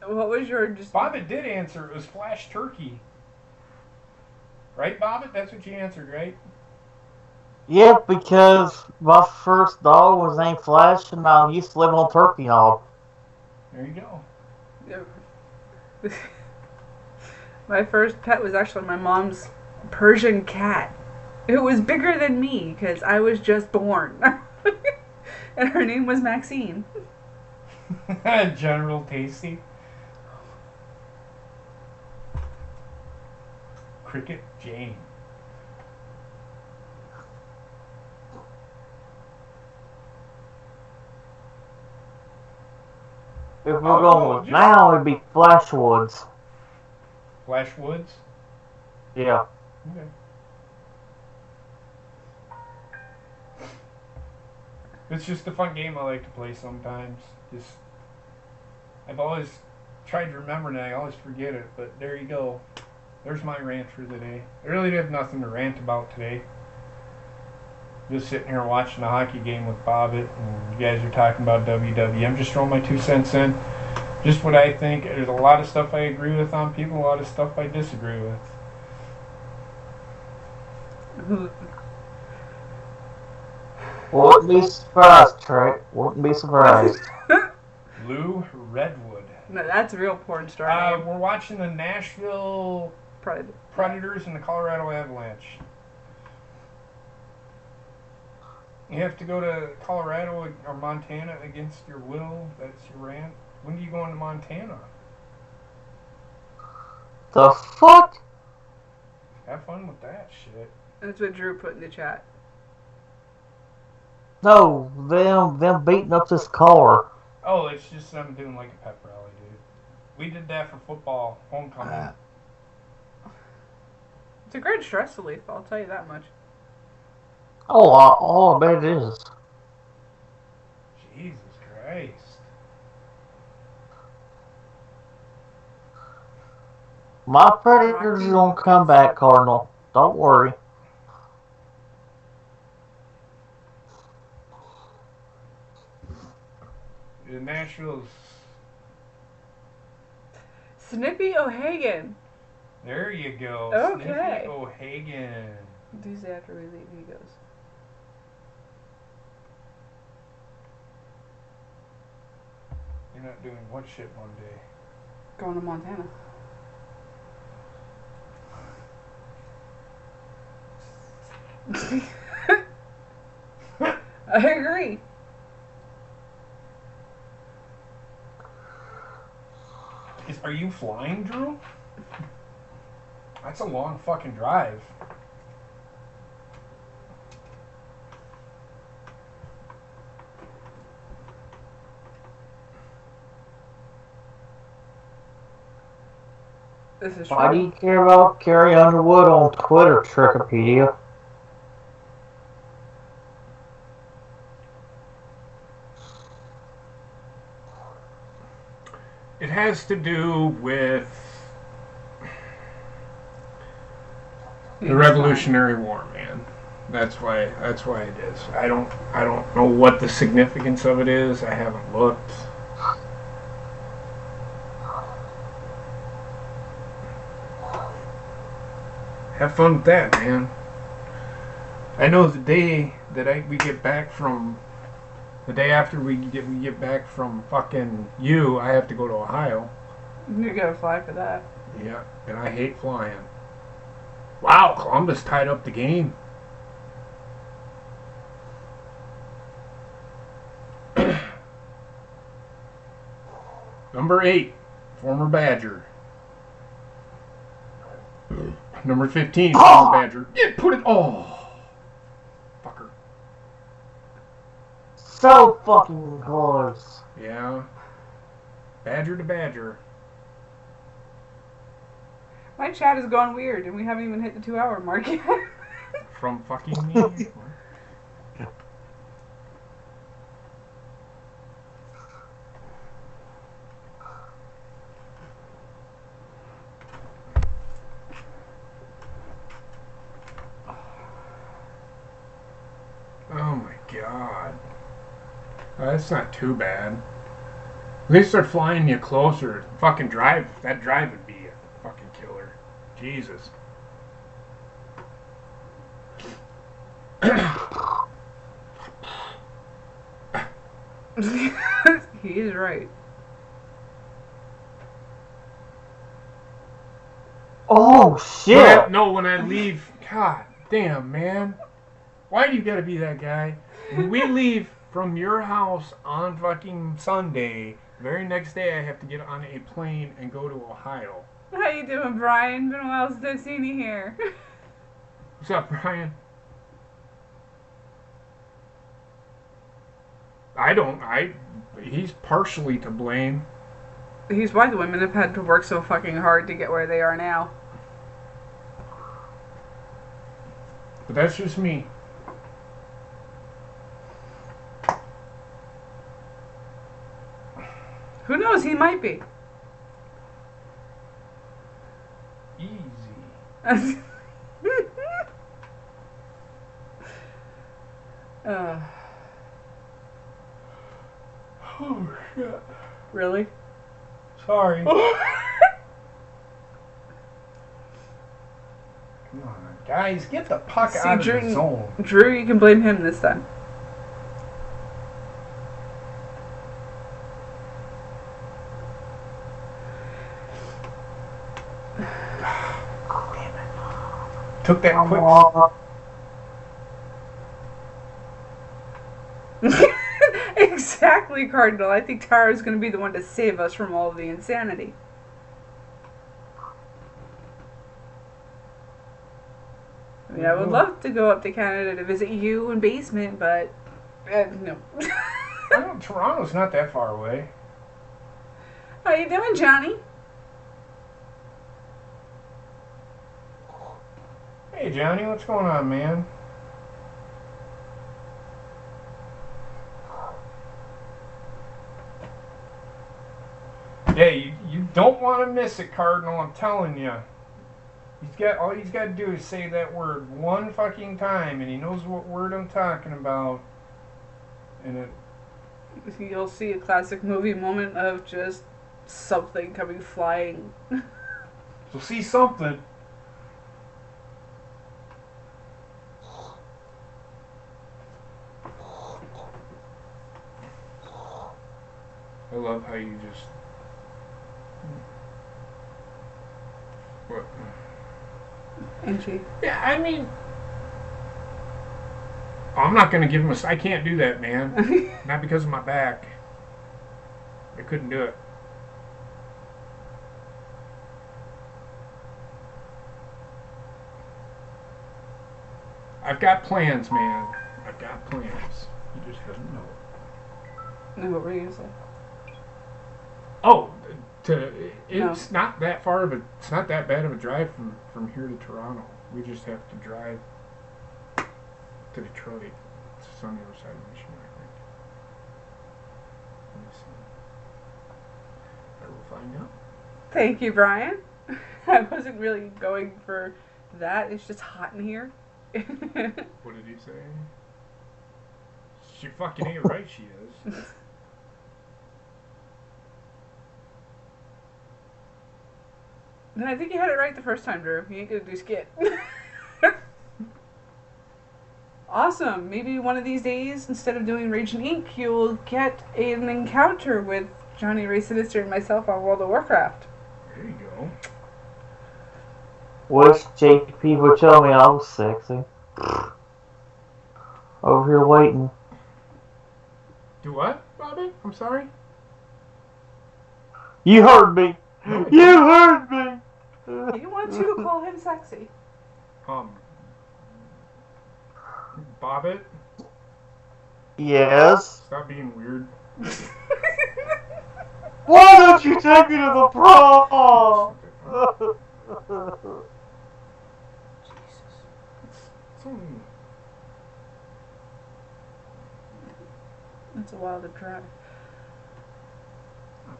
What was your just? Bobbit did answer. It was Flash Turkey. Right, Bobbit? That's what you answered, right? Yeah, because my first dog was named Flash, and I used to live on Turkey Knob. There you go. My first pet was actually my mom's Persian cat. It was bigger than me because I was just born. And her name was Maxine. General Tasty. Cricket Jane. If we're going with now, it'd be Flash Woods. Flash Woods? Yeah. Okay. It's just a fun game I like to play sometimes. I've always tried to remember and I always forget it, but there you go. There's my rant for the day. I really have nothing to rant about today. Just sitting here watching a hockey game with Bobbitt, and you guys are talking about WWE. I'm just throwing my 2 cents in. Just what I think. There's a lot of stuff I agree with on people, a lot of stuff I disagree with. Wouldn't be surprised, Trey. Wouldn't be surprised. Lou Redwood. No, that's a real porn star name. We're watching the Nashville Predators and the Colorado Avalanche. You have to go to Colorado or Montana against your will. That's your rant. When do you go into Montana? The fuck? Have fun with that shit. That's what Drew put in the chat. No, them beating up this car. Oh, it's just them doing like a pep rally, dude. We did that for football homecoming. It's a great stress relief, I'll tell you that much. Oh, I bet it is. Jesus Christ. My Predators are gonna come back, Cardinal. Don't worry. The Nashville's. Snippy O'Hagan. There you go. Okay. Snippy O'Hagan. Tuesday after we leave, he goes. You're not doing what shit Monday? Going to Montana. I agree. Are you flying, Drew? That's a long fucking drive. This is Why do you care about Carrie Underwood on Twitter, Trickopedia? It has to do with the Revolutionary War, man. That's why it is. I don't know what the significance of it is. I haven't looked. Have fun with that, man. I know the day that we get back from, the day after we get back from fucking I have to go to Ohio. You gotta fly for that. Yeah, and I hate flying. Wow, Columbus tied up the game. Number 8, former Badger. Number 15, former Badger. Yeah, put it. Oh, fucker. So fucking close. Yeah. Badger to Badger. My chat has gone weird, and we haven't even hit the 2-hour mark yet. From fucking me. Oh my god. That's not too bad. At least they're flying you closer. Fucking drive. That drive would be a fucking killer. Jesus. He is right. Oh shit! When I leave, god damn, man. Why do you gotta be that guy? When we leave from your house on fucking Sunday, the very next day I have to get on a plane and go to Ohio. How you doing, Brian? Been a while since I've seen you here. What's up, Brian? He's partially to blame. He's why the women have had to work so fucking hard to get where they are now. But that's just me. Who knows? He might be. Easy. Oh, shit. Really? Sorry. Come on, guys, get the puck out of the zone. Drew, you can blame him this time. Oh, damn it. Took that quick. Exactly, Cardinal. I think Tara's going to be the one to save us from all of the insanity. I mean, I would love to go up to Canada to visit you in basement, but no. Toronto's not that far away. How you doing, Johnny? Hey, Johnny, what's going on, man? Yeah, you don't want to miss it, Cardinal. I'm telling you. All he's got to do is say that word one fucking time, and he knows what word I'm talking about. And you'll see a classic movie moment of just something coming flying. You'll see something. I love how you just... What? Angie. Yeah, I mean... I'm not going to give him I can't do that, man. Not because of my back. I couldn't do it. I've got plans, man. I've got plans. You just haven't know it. No, what were you going to say? Oh, it's not that far of it's not that bad of a drive from here to Toronto. We just have to drive to Detroit. It's on the other side of Michigan, I think. Let me see. I will find out. Thank you, Brian. I wasn't really going for that. It's just hot in here. What did he say? She fucking ain't right, she is. I think you had it right the first time, Drew. You ain't gonna do skit. Awesome. Maybe one of these days, instead of doing Raging Inc., you'll get an encounter with Johnny Ray Sinister and myself on World of Warcraft. There you go. Wish JP would tell me I was sexy. Over here waiting. Do what, Bobby? I'm sorry? You heard me. You heard me. He wants you to call him sexy. Bobbit? Yes? Stop being weird. Why don't you take me to the prom? Jesus. It's only... It's a while to drive.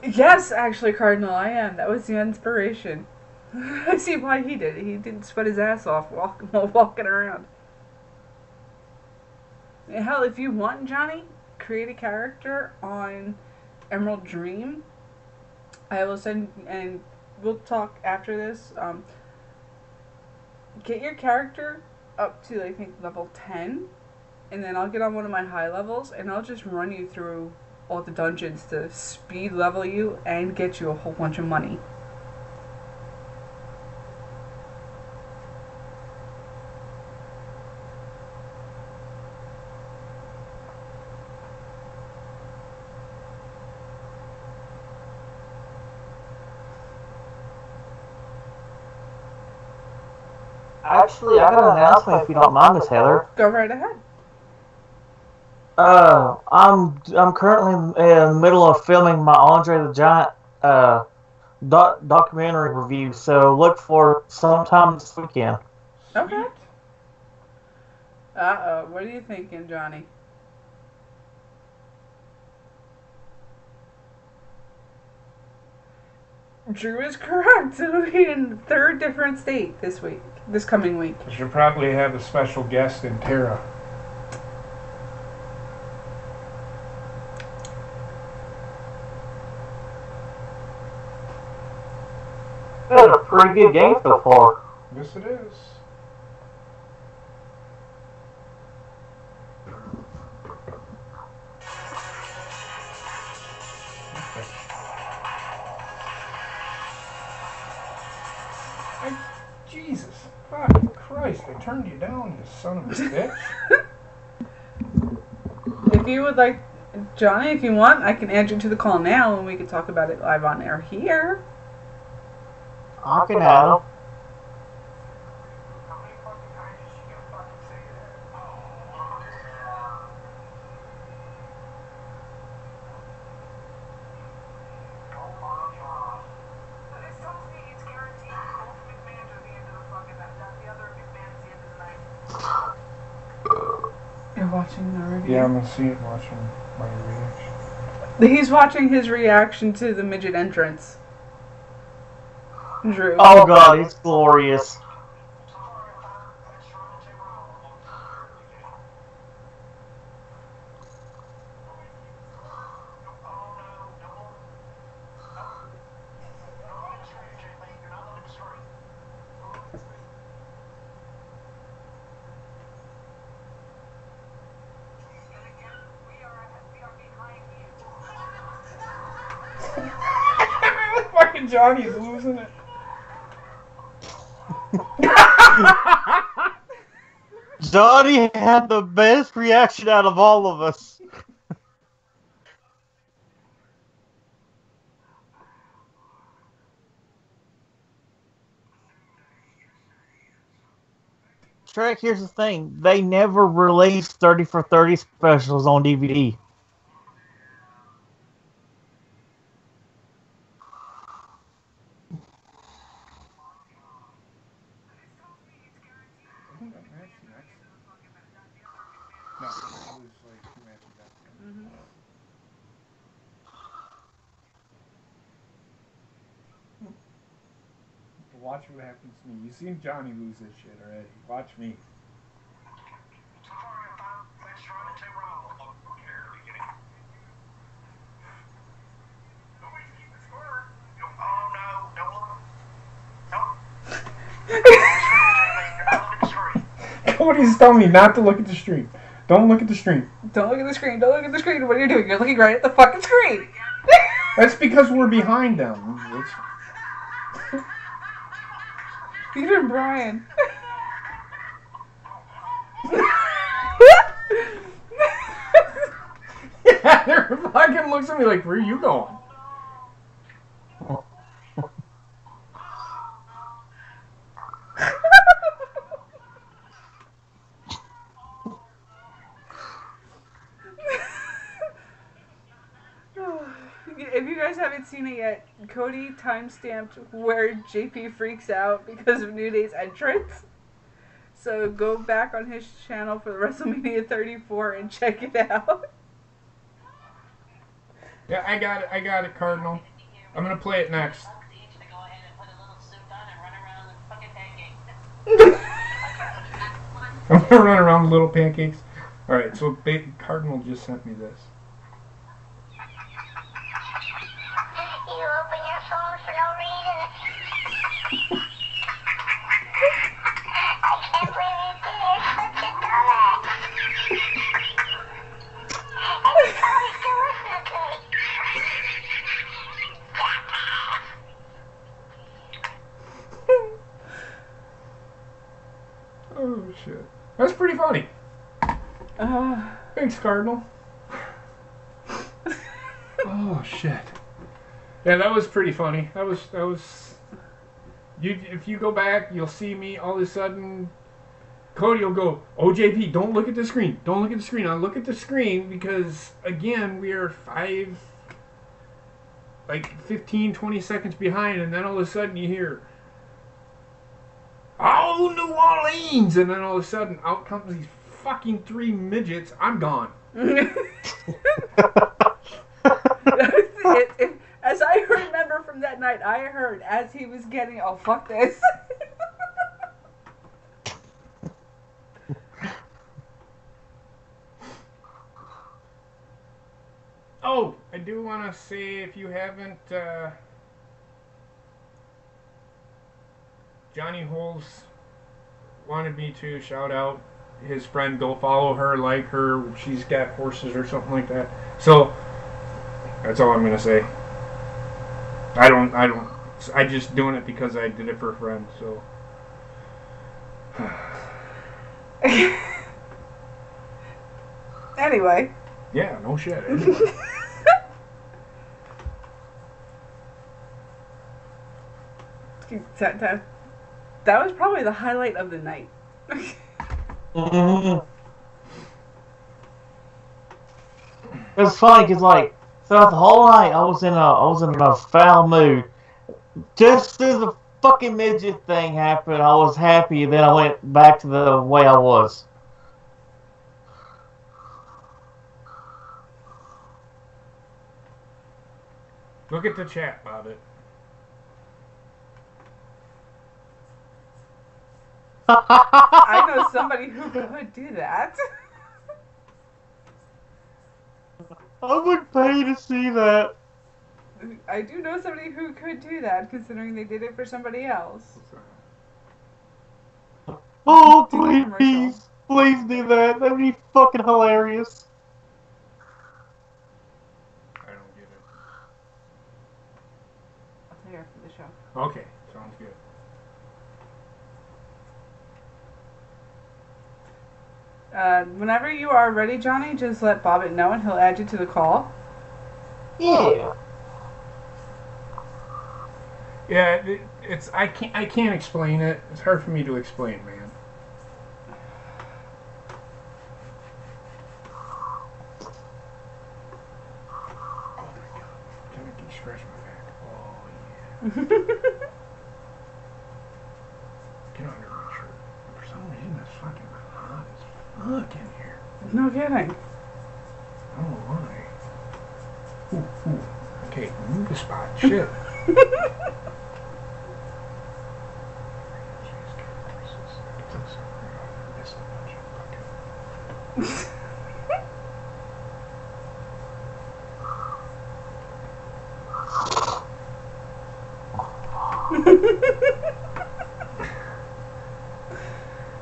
Yes, actually, Cardinal, I am. That was the inspiration. I see why he did it. He didn't sweat his ass off while walking around. Hell, if you want, Johnny, create a character on Emerald Dream. I will send, and we'll talk after this. Get your character up to, I think, level 10. And then I'll get on one of my high levels, and I'll just run you through all the dungeons to speed level you and get you a whole bunch of money. Actually, I got an announcement if you don't mind this, Heather. Go right ahead. I'm currently in the middle of filming my Andre the Giant documentary review, so look for sometime this weekend. Okay. Uh-oh. What are you thinking, Johnny? Drew is correct. It'll be in the third different state this coming week. We should probably have a special guest in Tara. That's a pretty good game so far. Yes, it is. Jesus fucking Christ, I turned you down, you son of a bitch. If you would like, Johnny, if you want, I can add you to the call now and we can talk about it live on air here. I can add him. You're watching the review? Yeah, I'm gonna see it watching my reaction. He's watching his reaction to the midget entrance. Drew. Oh god, it's glorious. Fucking Johnny's losing it. Johnny had the best reaction out of all of us. Trek, here's the thing. They never released 30 for 30 specials on DVD. No, it was like 2 matches after. Watch what happens to me. You've seen Johnny lose this shit already. Watch me. Cody's telling me not to look at the stream. Don't look at the stream. Don't look at the screen. Don't look at the screen. What are you doing? You're looking right at the fucking screen. That's because we're behind them. Even Brian. Yeah, they're fucking looks at me like, where are you going? If you guys haven't seen it yet, Cody timestamped where JP freaks out because of New Day's entrance. So go back on his channel for the WrestleMania 34 and check it out. Yeah, I got it, Cardinal. I'm gonna play it next. I'm gonna run around with little pancakes. Alright, so Cardinal just sent me this. You open your phone for no reason. I can't believe you did it. Such a dumbass. And you're probably still listening to me. That's pretty funny. Uh, Thanks, Cardinal. Oh shit. Yeah, that was pretty funny. That was. You, if you go back, you'll see me all of a sudden. Cody will go, "Oh, JP, don't look at the screen. Don't look at the screen. I'll look at the screen because again, we are 15, 20 seconds behind, and then all of a sudden you hear, "Oh, New Orleans!" And then all of a sudden, out comes these fucking 3 midgets. I'm gone. As I remember from that night, I heard as he was getting, "Oh, fuck this." Oh, I do want to say, if you haven't, Johnny Holes wanted me to shout out his friend. Go follow her, like her. She's got horses or something like that. So that's all I'm gonna say. I just doing it because I did it for a friend. So. Anyway. Yeah, no shit. Anyway. That was probably the highlight of the night. It's funny because like throughout the whole night I was in a foul mood. Just as the fucking midget thing happened, I was happy. Then I went back to the way I was. Look at the chat, Bobbit. I know somebody who could do that. I would pay to see that. I do know somebody who could do that, considering they did it for somebody else. Oh, please do that. That'd be fucking hilarious. I don't get it. I'll tell you after the show. Okay, sounds good. Whenever you are ready, Johnny, just let Bobbit know and he'll add you to the call. Yeah. Yeah, it's I can't explain it. It's hard for me to explain, man. Oh my god, can I scratch my back? Oh yeah. Get under my shirt. For some reason, it's fucking hot as fuck in here. No kidding. I don't know why. Ooh. Okay, move the spot. Shit.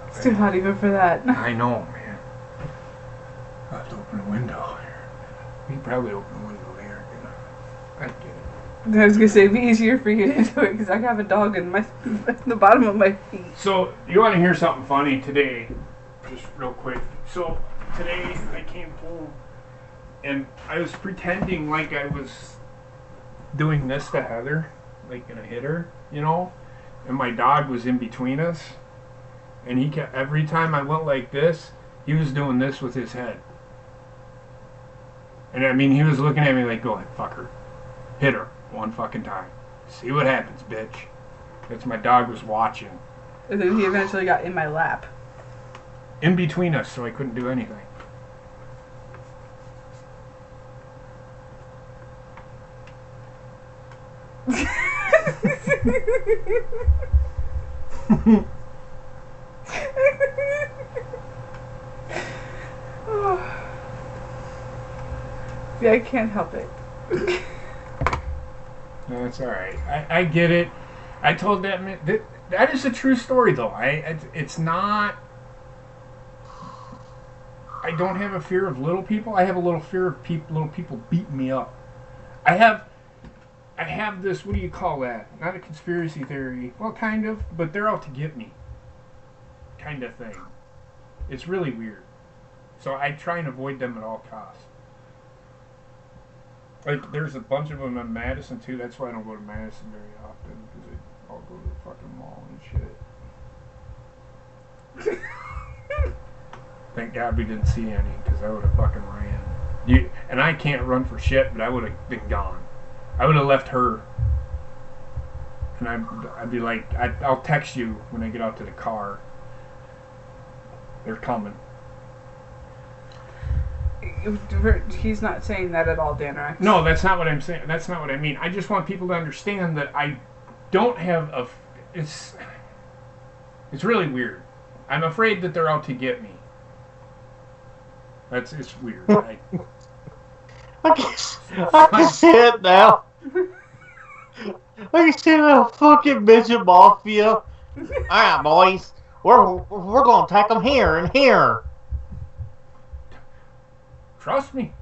It's too hot even for that. I know, man. I'll have to open a window here. We can probably open a window here. I get it. I was gonna say it'd be easier for you to do it because I have a dog in the bottom of my feet. So you want to hear something funny today? Just real quick. So today I came home and I was pretending like I was doing this to Heather, like gonna hit her, you know, and my dog was in between us, and he kept, every time I went like this, he was doing this with his head, and I mean he was looking at me like, go ahead, fuck her, hit her one fucking time, see what happens, bitch. That's my dog was watching. And then he eventually got in my lap. In between us, so I couldn't do anything. Yeah, I can't help it. No, it's all right. I get it. I told that man that is a true story, though. It's not. I don't have a fear of little people. I have a little fear of little people beating me up. I have this. What do you call that? Not a conspiracy theory. Well, kind of, but they're out to get me. Kind of thing. It's really weird. So I try and avoid them at all costs. Like, there's a bunch of them in Madison, too. That's why I don't go to Madison very often, because they all go to the fucking mall and shit. Thank God we didn't see any, because I would have fucking ran. And I can't run for shit, but I would have been gone. I would have left her. And I'd be like, I'll text you when I get out to the car. They're coming. He's not saying that at all, Dan Rex. No, that's not what I'm saying. That's not what I mean. I just want people to understand that I don't have a... It's really weird. I'm afraid that they're out to get me. It's weird. I can see it now. I can see the fucking midget mafia. Alright, boys. We're gonna attack them here and here. Trust me.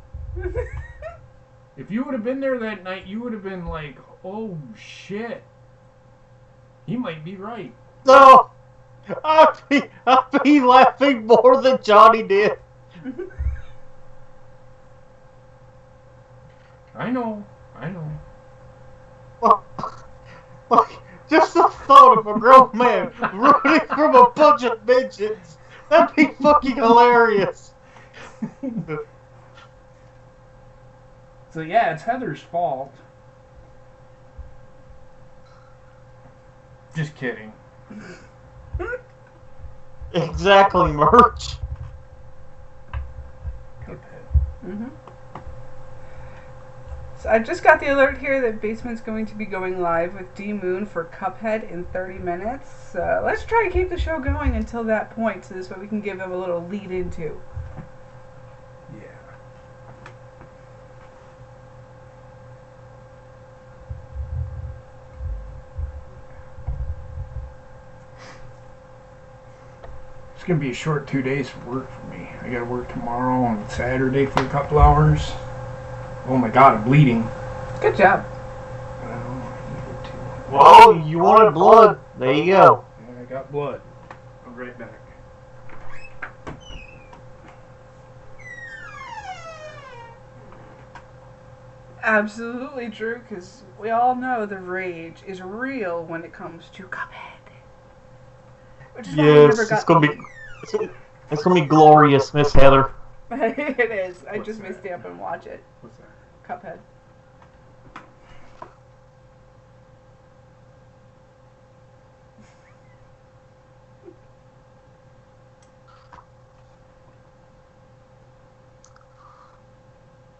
If you would have been there that night, you would have been like, oh shit. He might be right. No! I'd be laughing more than Johnny did. I know. Like, just the thought of a grown man running from a bunch of midgets. That'd be fucking hilarious. So yeah, it's Heather's fault. Just kidding. Exactly, Merch. Mm-hmm. So I just got the alert here that Basement's going to be going live with D Moon for Cuphead in 30 minutes. So let's try to keep the show going until that point, so this way we can give them a little lead into. Yeah. It's going to be a short 2 days of work for me. I got to work tomorrow and Saturday for a couple hours. Oh my god, I'm bleeding. Good job. Whoa, you wanted blood. There you go. Yeah, I got blood. I'll be right back. Absolutely true, because we all know the rage is real when it comes to Cuphead. Which is why we Yes, never got it's gonna be glorious, Miss Heather. It is. I What's just may that? stay up and watch it. What's that? Cuphead.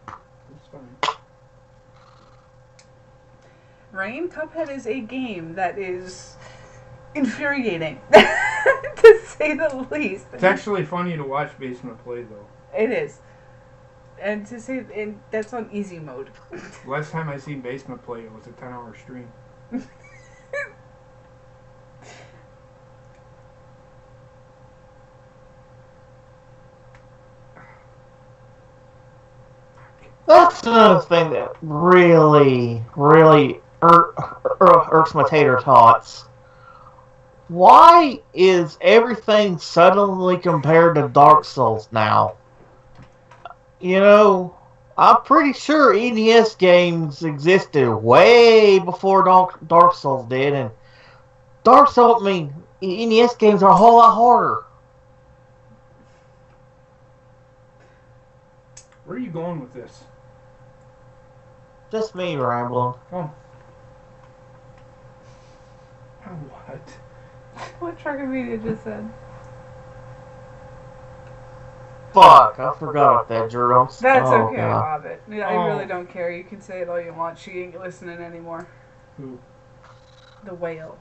It's fine. Rain, Cuphead is a game that is infuriating, to say the least. It's actually funny to watch Basement play, though. It is. And to say, and that's on easy mode. Last time I seen Basement play, it was a 10-hour stream. That's another thing that really irks my tater tots. Why is everything suddenly compared to Dark Souls now? You know, I'm pretty sure NES games existed way before Dark Souls did, and NES games are a whole lot harder. Where are you going with this? Just me rambling. Oh. Oh, what? What Truckopedia just said. Fuck, I forgot that, Jerome. That's Oh, okay, God. Bobbit. I really don't care. You can say it all you want. She ain't listening anymore. Who? The whale.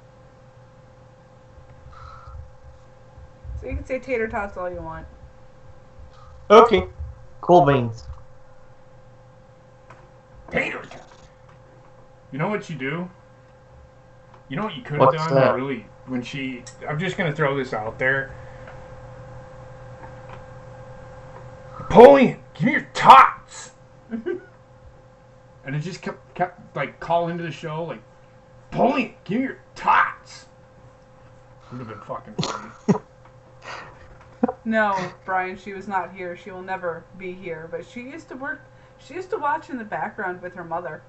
So you can say tater tots all you want. Okay. Cool beans. Tater tot. You know what you do? You know what you could have What's done? that? Really, when she... I'm just going to throw this out there. Napoleon, give me your tots! And it just kept like, call into the show, like, Napoleon, give me your tots! Would have been fucking funny. No, Brian, she was not here. She will never be here. But she used to work. She used to watch in the background with her mother.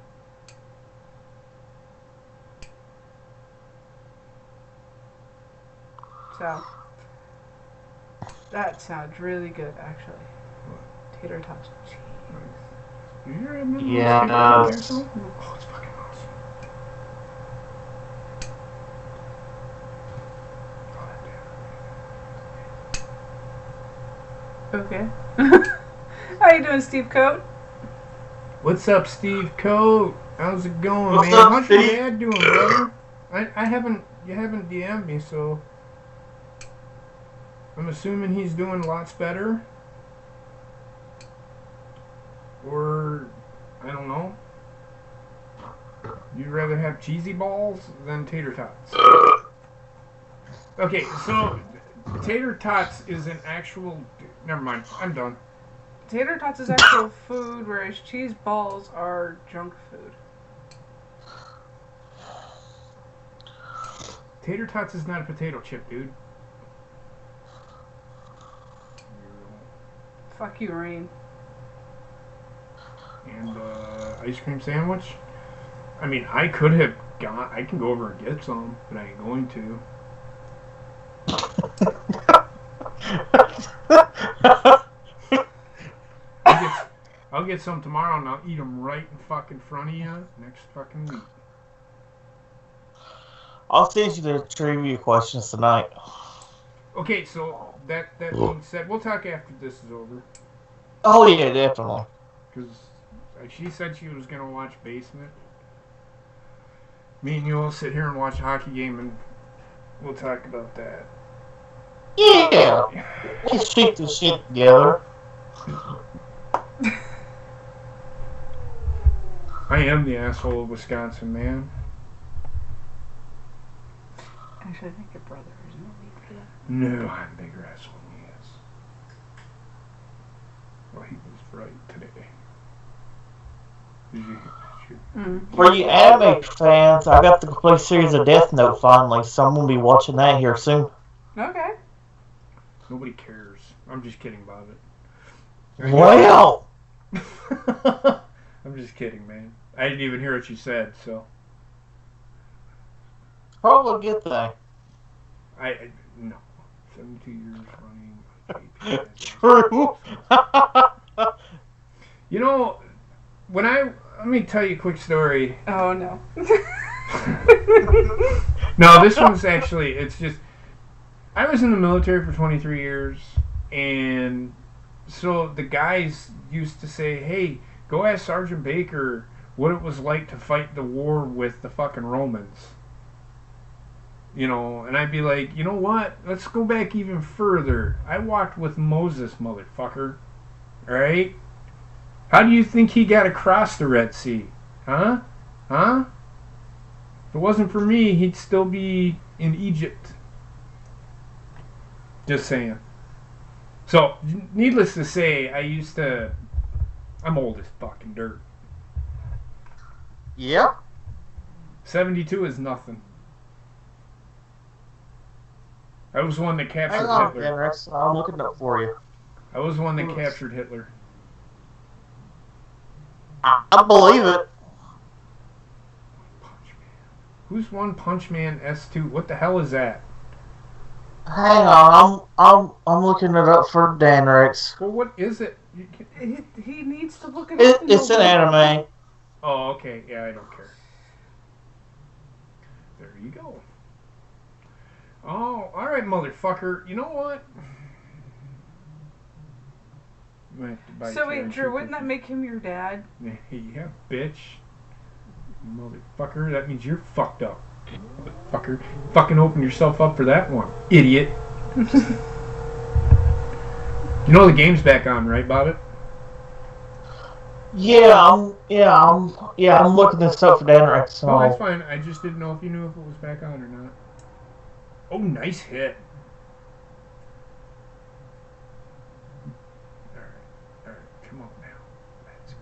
So that sounds really good, actually. Tater tots with cheese. You hear him? Yeah. Oh, it's fucking awesome. Okay. How you doing, Steve Coat? What's up, Steve Coat? How's it going, What's man? up, How's your Steve? dad doing, brother? You haven't DM'd me, so I'm assuming he's doing lots better. Or, I don't know. You'd rather have cheesy balls than tater tots. Okay, so tater tots is an actual... Never mind, I'm done. Tater tots is actual food, whereas cheese balls are junk food. Tater tots is not a potato chip, dude. Fuck you, Rain. And ice cream sandwich. I mean, I could have got. I can go over and get some, but I ain't going to. I'll get some tomorrow, and I'll eat them right in fucking front of you next fucking week. I'll send you the trivia questions tonight. Okay, so that being said, we'll talk after this is over. Oh yeah, definitely. Because she said she was gonna watch Basement. Me and you will sit here and watch a hockey game, and we'll talk about that. Yeah, let's shoot this shit together. I am the asshole of Wisconsin, man. Actually, I think your brother is no need for that. No, I'm a bigger asshole than he is. Well, he was right today. Did you? For you anime fans, I got the complete series of Death Note finally, so I'm gonna be watching that here soon. Okay. Nobody cares. I'm just kidding about it. Well, I'm just kidding, man. I didn't even hear what you said, so probably a good thing. I no. 72 years running. True. You know, let me tell you a quick story. Oh no. No, this one's actually, it's just, I was in the military for 23 years, and so the guys used to say, hey, go ask Sergeant Baker what it was like to fight the war with the fucking Romans. You know, and I'd be like, you know what? Let's go back even further. I walked with Moses, motherfucker. Alright? How do you think he got across the Red Sea? Huh? Huh? If it wasn't for me, he'd still be in Egypt. Just saying. So, needless to say, I'm old as fucking dirt. Yep. 72 is nothing. I was one that captured Hang on, Hitler. Rex. I'm looking up for you. I was one that captured Hitler. I believe it. Punch Man. Who's One Punch Man S2? What the hell is that? Hang on, I'm looking it up for Dan Rex. Well, what is it? He needs to look it up. It's an anime. Oh, okay. Yeah, I don't care. There you go. Oh, alright, motherfucker. You know what? So wait, Drew, wouldn't that make him your dad? Yeah, bitch. Motherfucker, that means you're fucked up. Motherfucker. Fucking open yourself up for that one. Idiot. You know the game's back on, right, Bobbit? I'm looking this up for Dan Rex. So. Oh, that's fine. I just didn't know if you knew if it was back on or not. Oh, nice hit. Alright, come on now. Let's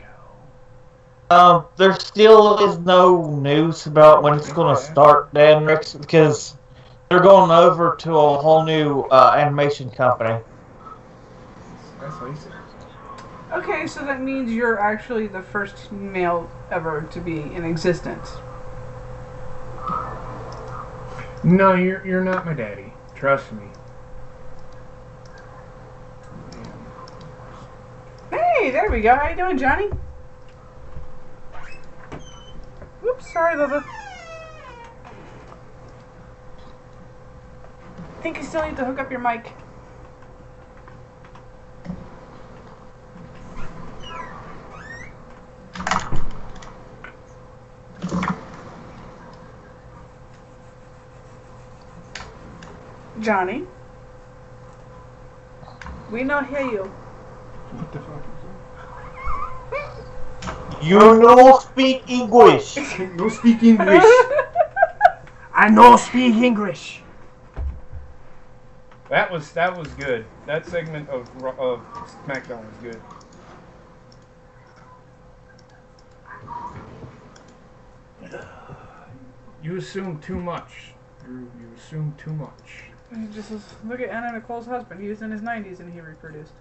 go. There still is no news about when it's going to start, Dan Rex, because they're going over to a whole new animation company. That's how you say it. Okay, so that means you're actually the first male ever to be in existence. No, you're not my daddy. Trust me. Hey, there we go. How you doing, Johnny? Oops, sorry, Bubba. I think you still need to hook up your mic. Johnny, we not hear you. What the fuck is You no speak English. that? No speak English. I no speak English. That was good. That segment of SmackDown was good. You assume too much. You assume too much. Just look at Anna Nicole's husband. He was in his 90s and he reproduced.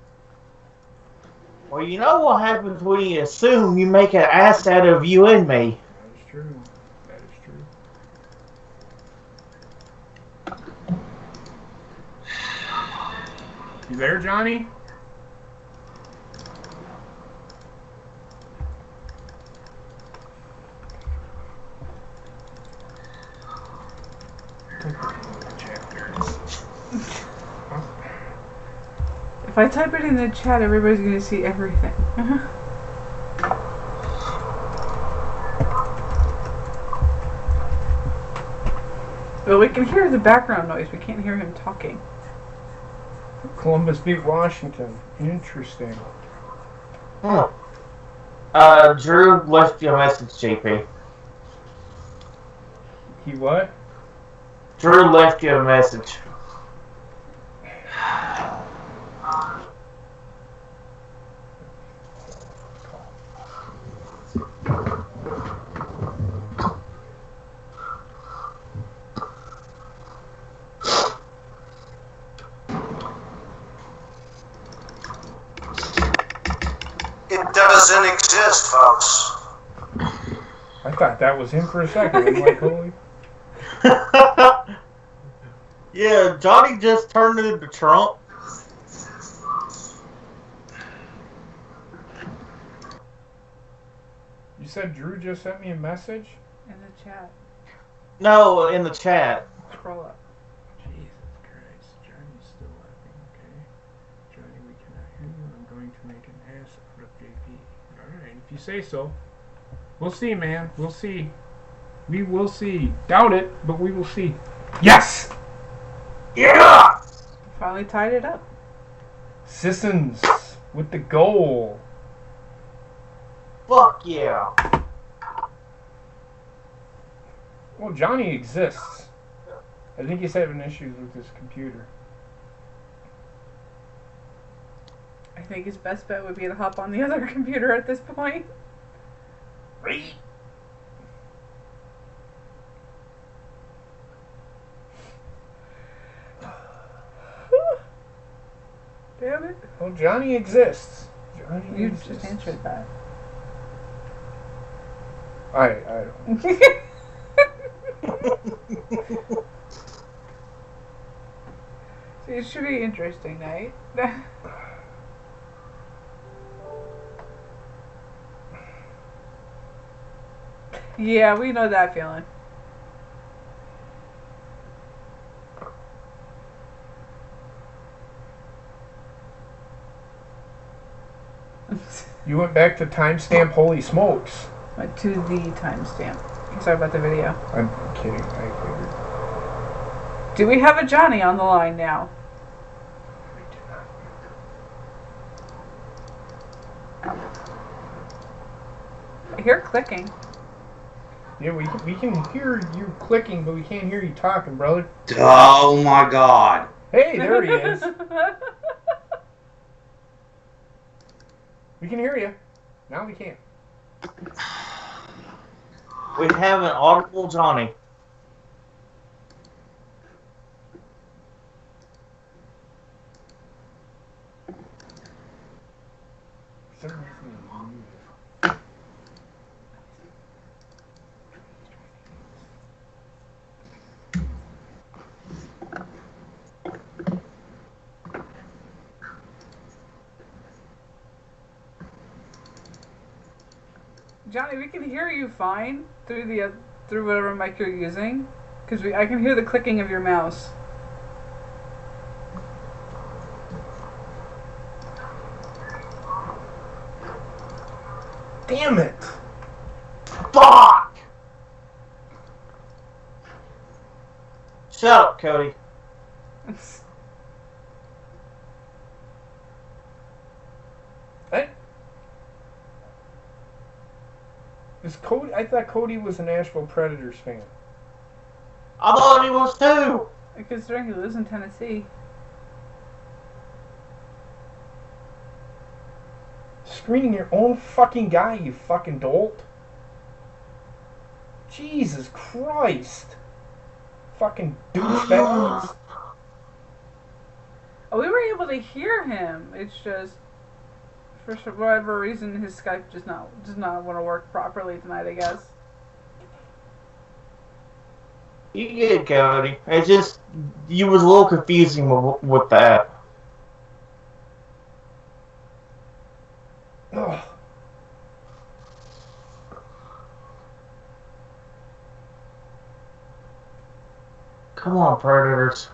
Well, you know what happens when you assume you make an ass out of you and me. That is true. That is true. You there, Johnny? If I type it in the chat, everybody's going to see everything. Well, we can hear the background noise. We can't hear him talking. Columbus beat Washington. Interesting. Drew left you a message, JP. He what? Drew left you a message. It doesn't exist, folks. I thought that was him for a second. I'm like, holy. Yeah, Johnny just turned into Trump. You said Drew just sent me a message? In the chat. No, in the chat. Scroll up. Jesus Christ. Johnny's still laughing, okay? Johnny, we cannot hear you. I'm going to make an ass out of JP. Alright, if you say so. We'll see, man. We'll see. We will see. Doubt it, but we will see. Yes! Yeah! Finally tied it up. Sissons with the goal. Fuck yeah. Well, Johnny exists. I think he's having issues with his computer. I think his best bet would be to hop on the other computer at this point. Right. Damn it. Well, Johnny exists. Johnny You exists. just answered that. I don't. See, it should be an interesting night. Yeah, we know that feeling. You went back to timestamp. Holy smokes! Went to the timestamp. Sorry about the video. I'm kidding. I figured. Do we have a Johnny on the line now? I hear clicking. Yeah, we can hear you clicking, but we can't hear you talking, brother. Oh my god. Hey, there he is. We can hear you. Now we can't. We have an audible Johnny. Johnny, we can hear you fine through whatever mic you're using, because I can hear the clicking of your mouse. Damn it! Fuck! Shut up, Cody. Hey. Is Cody? I thought Cody was a Nashville Predators fan. I thought he was too. Considering he lives in Tennessee. Screening your own fucking guy, you fucking dolt. Jesus Christ. Fucking douchebags. Oh, we were able to hear him. It's just, for whatever reason, his Skype does not want to work properly tonight, I guess. You did, Cody. It's just, you was a little confusing with that. Ugh. Come on, Predators.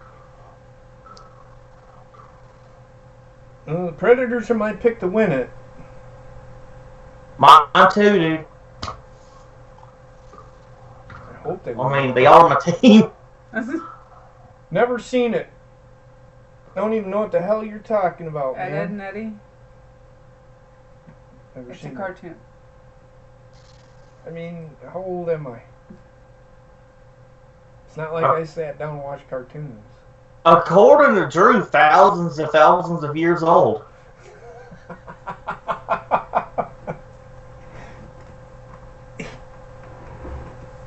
The Predators are my pick to win it. Mine too, dude. I hope they win. I mean, they are my team. Never seen it. Don't even know what the hell you're talking about, man. Ed and Eddie? Never It's a seen it. cartoon. I mean, how old am I? It's not like I sat down and watched cartoons. According to Drew, thousands and thousands of years old.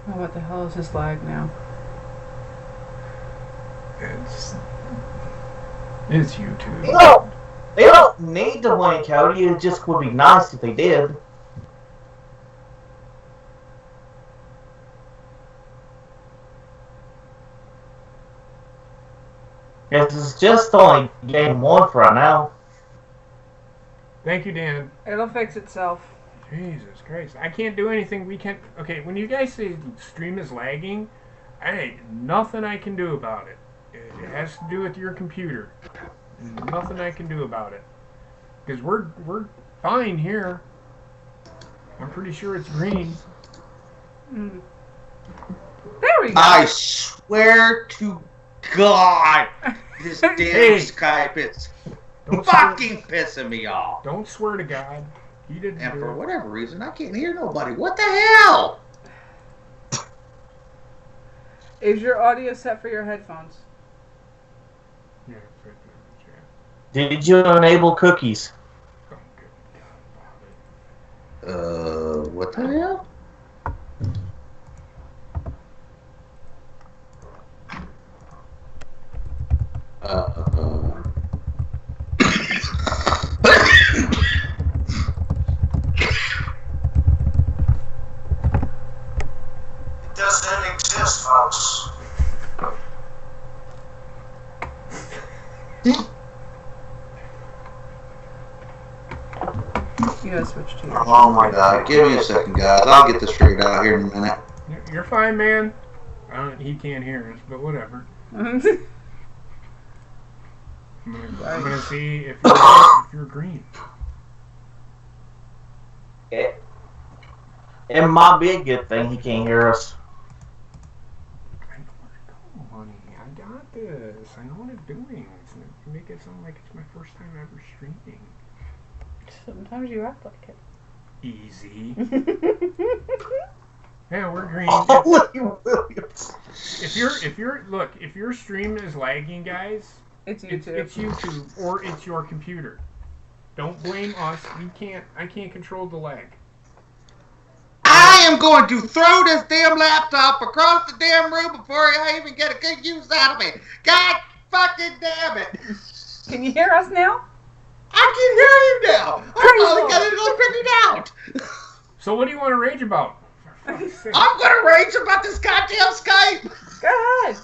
Oh, what the hell is this lag now? It's YouTube. They don't need to win, Cody. It just would be nice if they did. This is just only game 1 for right now. Thank you, Dan. It'll fix itself. Jesus Christ. I can't do anything. We can't. Okay, when you guys say stream is lagging, nothing I can do about it. It has to do with your computer. Nothing I can do about it. Because we're fine here. I'm pretty sure it's green. Mm. There we go. I swear to God, this damn Skype is fucking pissing me off. Don't swear to God. He didn't. And do for it. whatever reason, I can't hear nobody. What the hell? Is your audio set for your headphones? Yeah, it's right there in the chat. Did you enable cookies? Oh, good God, Bobby. What the hell? It doesn't exist, folks. You gotta switch to your. Oh my God! Give me a second, guys. I'll get this figured out here in a minute. You're fine, man. He can't hear us, but whatever. I'm gonna see if you're green. It might be a good thing he can't hear us. I know where to go, honey. I got this. I know what I'm doing. You make it sound like it's my first time ever streaming. Sometimes you act like it. Easy. Yeah, we're green. Holy Williams. If your stream is lagging, guys, It's YouTube. it's YouTube or it's your computer. Don't blame us. I can't control the lag. I am going to throw this damn laptop across the damn room before I even get a good use out of it. God fucking damn it! Can you hear us now? I can hear you now. I finally got it all figured out. So what do you want to rage about? For fuck's sake. I'm gonna rage about this goddamn Skype. Go ahead.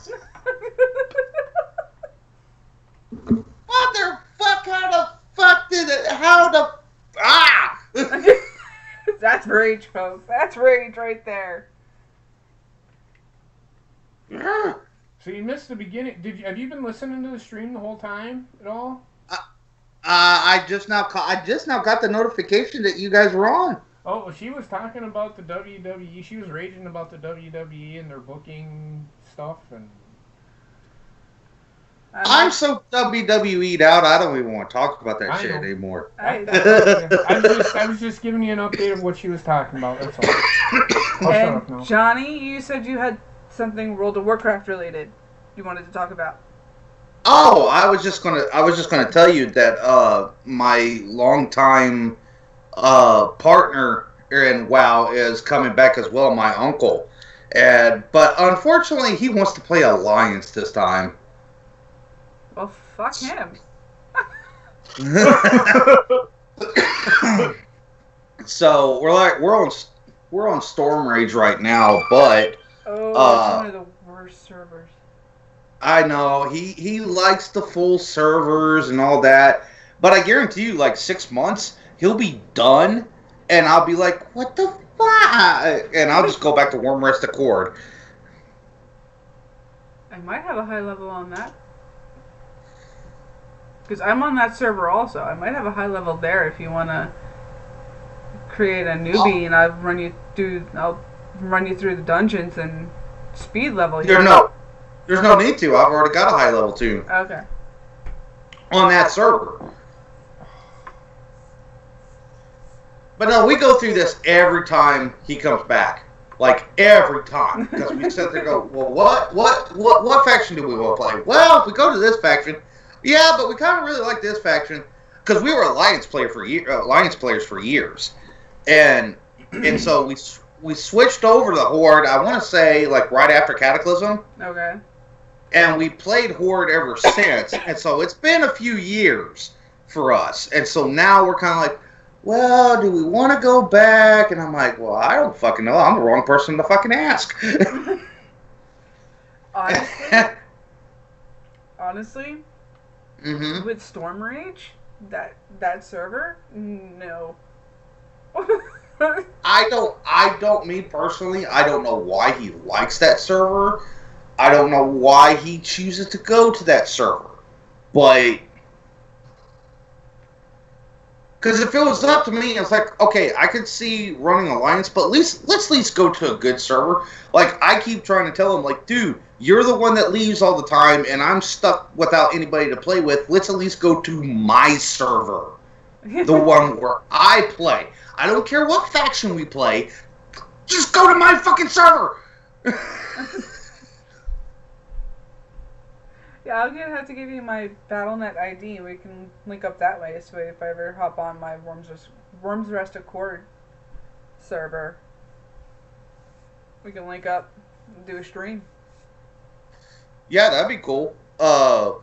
Motherfuck! How the fuck did it? How the That's rage, folks. That's rage right there. So you missed the beginning. Have you been listening to the stream the whole time at all? I just now got the notification that you guys were on. Oh, well, she was talking about the WWE. She was raging about the WWE and their booking stuff. And I'm so WWE'd out, I don't even want to talk about that shit anymore. I was just giving you an update of what she was talking about. That's all. I'll shut up now. Johnny, you said you had something World of Warcraft related you wanted to talk about. Oh, I was just gonna tell you that my longtime partner in WoW is coming back as well, my uncle, but unfortunately he wants to play Alliance this time. Well, fuck him. So we're on Storm Rage right now, but it's one of the worst servers. I know he likes the full servers and all that, but I guarantee you, like 6 months, he'll be done, and I'll be like, "What the fuck?" And I'll just go back to Warm Rest Accord. I might have a high level on that. Because I'm on that server also. I might have a high level there if you want to create a newbie, and I'll run you through the dungeons and speed level you. There's no need to. I've already got a high level 2. Okay. On that server. But no, we go through this every time he comes back. Like, every time. Because we sit there and go, well, what faction do we want to play? Well, if we go to this faction, yeah, but we kind of really like this faction. Because we were Alliance players for years. And so we switched over to the Horde, I want to say, like, right after Cataclysm. Okay. And we played Horde ever since. And so it's been a few years for us. And so now we're kind of like, well, do we want to go back? And I'm like, well, I don't fucking know. I'm the wrong person to fucking ask. Honestly, with Storm Rage, that server, no. Me personally, I don't know why he likes that server. I don't know why he chooses to go to that server. But because if it was up to me, it's like, okay, I could see running Alliance, but let's at least go to a good server. Like, I keep trying to tell him, like, dude, you're the one that leaves all the time, and I'm stuck without anybody to play with. Let's at least go to my server. The one where I play. I don't care what faction we play. Just go to my fucking server! Yeah, I'm gonna have to give you my BattleNet ID. We can link up that way, so if I ever hop on my Worms Rest Accord server, we can link up and do a stream. Yeah, that'd be cool. I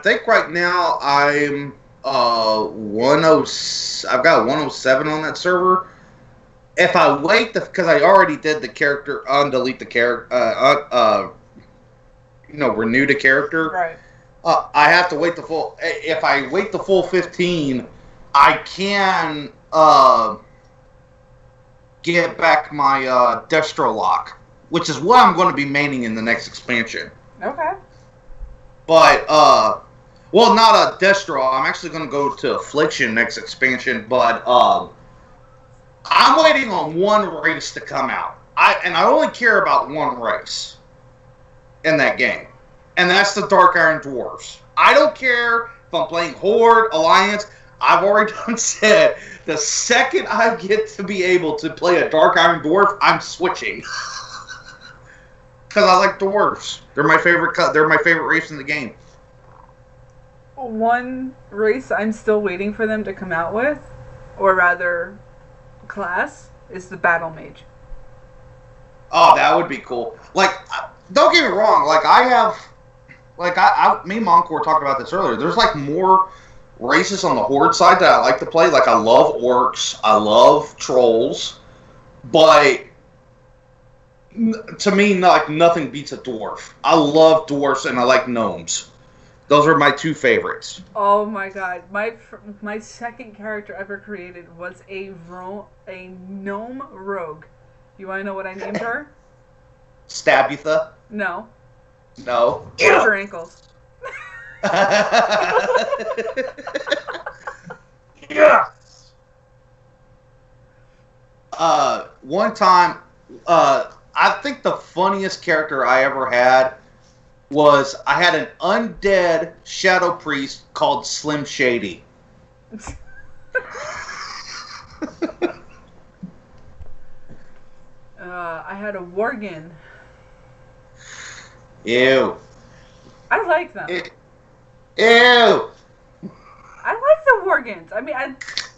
think right now I'm 107. I've got 107 on that server. If I wait, because I already did the character, undelete the character, renew the character. Right. I have to wait the full. If I wait the full 15, I can get back my Destro lock, which is what I'm going to be maining in the next expansion. Okay. But well, not a Destro. I'm actually going to go to Affliction next expansion, but I'm waiting on one race to come out. I only care about one race in that game, and that's the Dark Iron Dwarves. I don't care if I'm playing Horde, Alliance. I've already said the second I get to be able to play a Dark Iron Dwarf, I'm switching. Because I like dwarves. They're my favorite. They're my favorite race in the game. One race I'm still waiting for them to come out with, or rather, class, is the Battle Mage. Oh, that would be cool. Like, don't get me wrong. Like, me and Monk were talking about this earlier. There's like more races on the Horde side that I like to play. Like, I love orcs, I love trolls, but to me, like, nothing beats a dwarf. I love dwarfs and I like gnomes. Those are my two favorites. Oh my god, my second character ever created was a gnome rogue. You want to know what I named her? Stabutha? No. No. Here's her ankles. Yes. One time, I think the funniest character I ever had was I had an undead shadow priest called Slim Shady. I had a worgen. Ew. I like them. Ew. I like the worgens. I mean,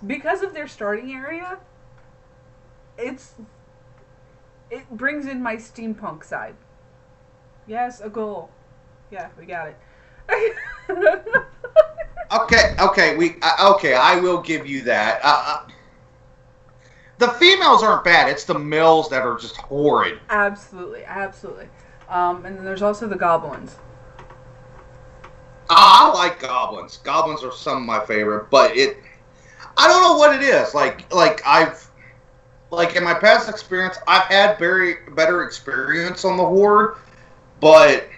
because of their starting area, it brings in my steampunk side. Yes, a goal. Yeah, we got it. Okay, I will give you that. The females aren't bad. It's the males that are just horrid. Absolutely. And then there's also the goblins. I like goblins. Goblins are some of my favorite, but I don't know what it is. Like in my past experience, I've had better experience on the Horde, but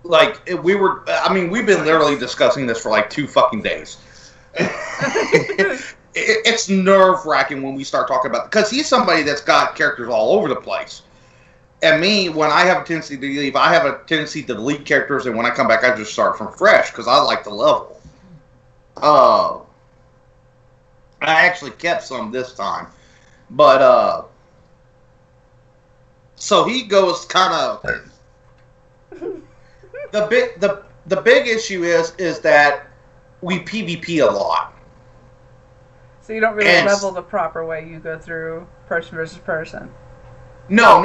we've been literally discussing this for like 2 fucking days. It's nerve-wracking when we start talking about, because he's somebody that's got characters all over the place. And me, when I have a tendency to leave, I have a tendency to delete characters, and when I come back, I just start from fresh, because I like the level. I actually kept some this time. But, so he goes kind of... The big issue is that we PvP a lot. So you don't really level the proper way. You go through person versus person. No.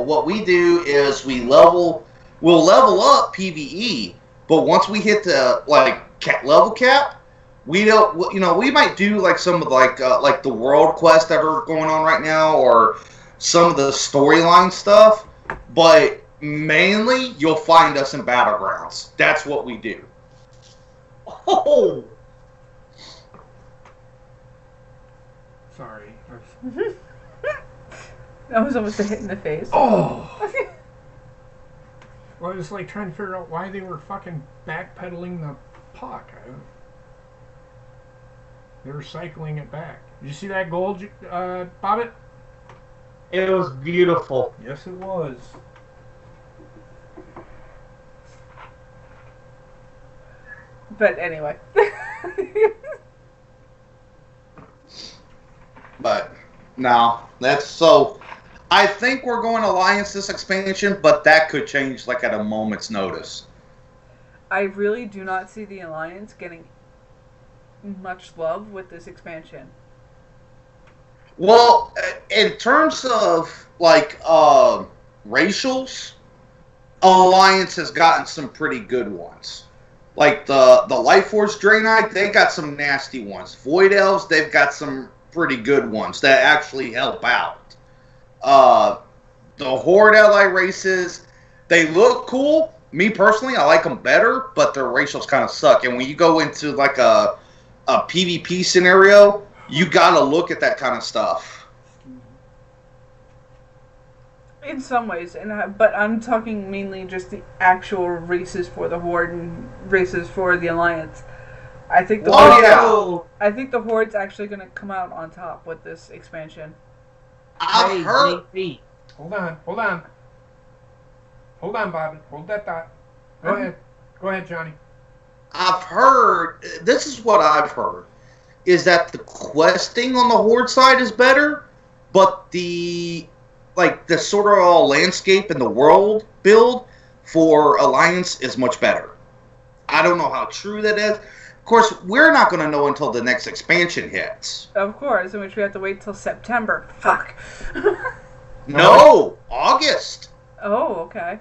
What we do is we'll level up PvE, but once we hit the level cap, we don't. We might do like some of like the world quests that are going on right now, or some of the storyline stuff. But mainly, you'll find us in battlegrounds. That's what we do. Oh. Sorry. That was almost a hit in the face. Oh! Well, I was like trying to figure out why they were fucking backpedaling the puck. They were cycling it back. Did you see that goal, Bobbit? It was beautiful. Yes, it was. But anyway. But no, that's so. I think we're going Alliance this expansion, but that could change like at a moment's notice. I really do not see the Alliance getting much love with this expansion. Well, in terms of like racials, Alliance has gotten some pretty good ones. Like the Light Force Draenei, they got some nasty ones. Void Elves, they've got some pretty good ones that actually help out. The Horde ally races, they look cool. Me personally, I like them better, but their racials kind of suck. And when you go into like a PvP scenario, you gotta look at that kind of stuff. In some ways, but I'm talking mainly just the actual races for the Horde and races for the Alliance. I think the I think the Horde's actually going to come out on top with this expansion. I've heard. Hold on, Bobby. Hold that thought. Go ahead, Johnny. I've heard. This is what I've heard. Is that the questing on the Horde side is better, but the sort of all landscape and the world build for Alliance is much better. I don't know how true that is. Of course, we're not going to know until the next expansion hits. Of course, in which we have to wait till September. Fuck. No, August. Oh, okay.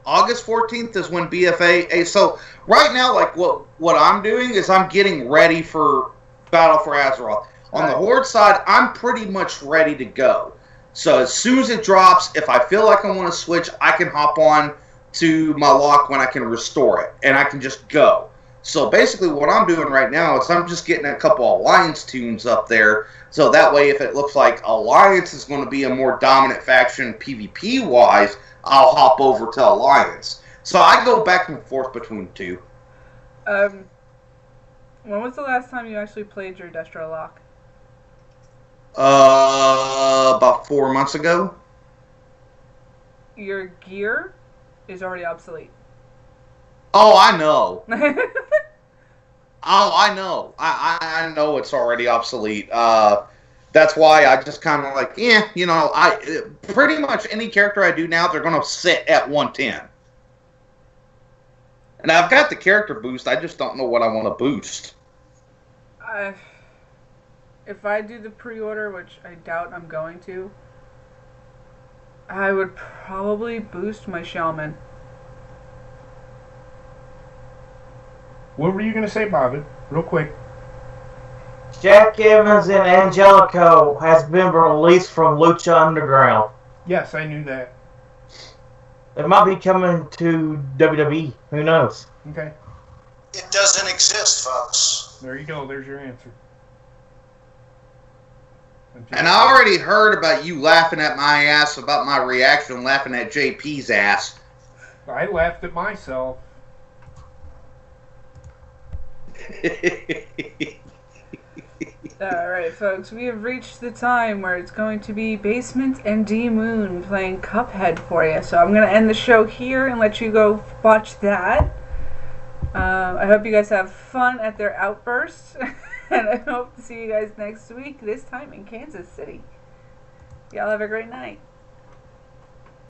August 14th is when BFA. So right now, like what I'm doing is I'm getting ready for Battle for Azeroth. On the Horde side, I'm pretty much ready to go. So as soon as it drops, if I feel like I want to switch, I can hop on to my lock when I can restore it, and I can just go. So basically what I'm doing right now is I'm just getting a couple Alliance tunes up there, so that way if it looks like Alliance is going to be a more dominant faction PvP-wise, I'll hop over to Alliance. So I go back and forth between two. When was the last time you actually played your Destro lock? About 4 months ago. Your gear is already obsolete. Oh, I know. I know. I know it's already obsolete. That's why I just kind of like, I pretty much any character I do now, they're going to sit at 110. And I've got the character boost. I just don't know what I want to boost. If I do the pre-order, which I doubt I'm going to, I would probably boost my Shaman. What were you going to say, Bobbin? Real quick. Jack Evans and Angelico has been released from Lucha Underground. Yes, I knew that. It might be coming to WWE. Who knows? Okay. It doesn't exist, folks. There you go. There's your answer. And I already heard about you laughing at my ass about my reaction, laughing at JP's ass. I laughed at myself. Alright, folks, we have reached the time where it's going to be Basement and D Moon playing Cuphead for you. So I'm going to end the show here and let you go watch that. I hope you guys have fun at their outbursts. And I hope to see you guys next week, this time in Kansas City. Y'all have a great night.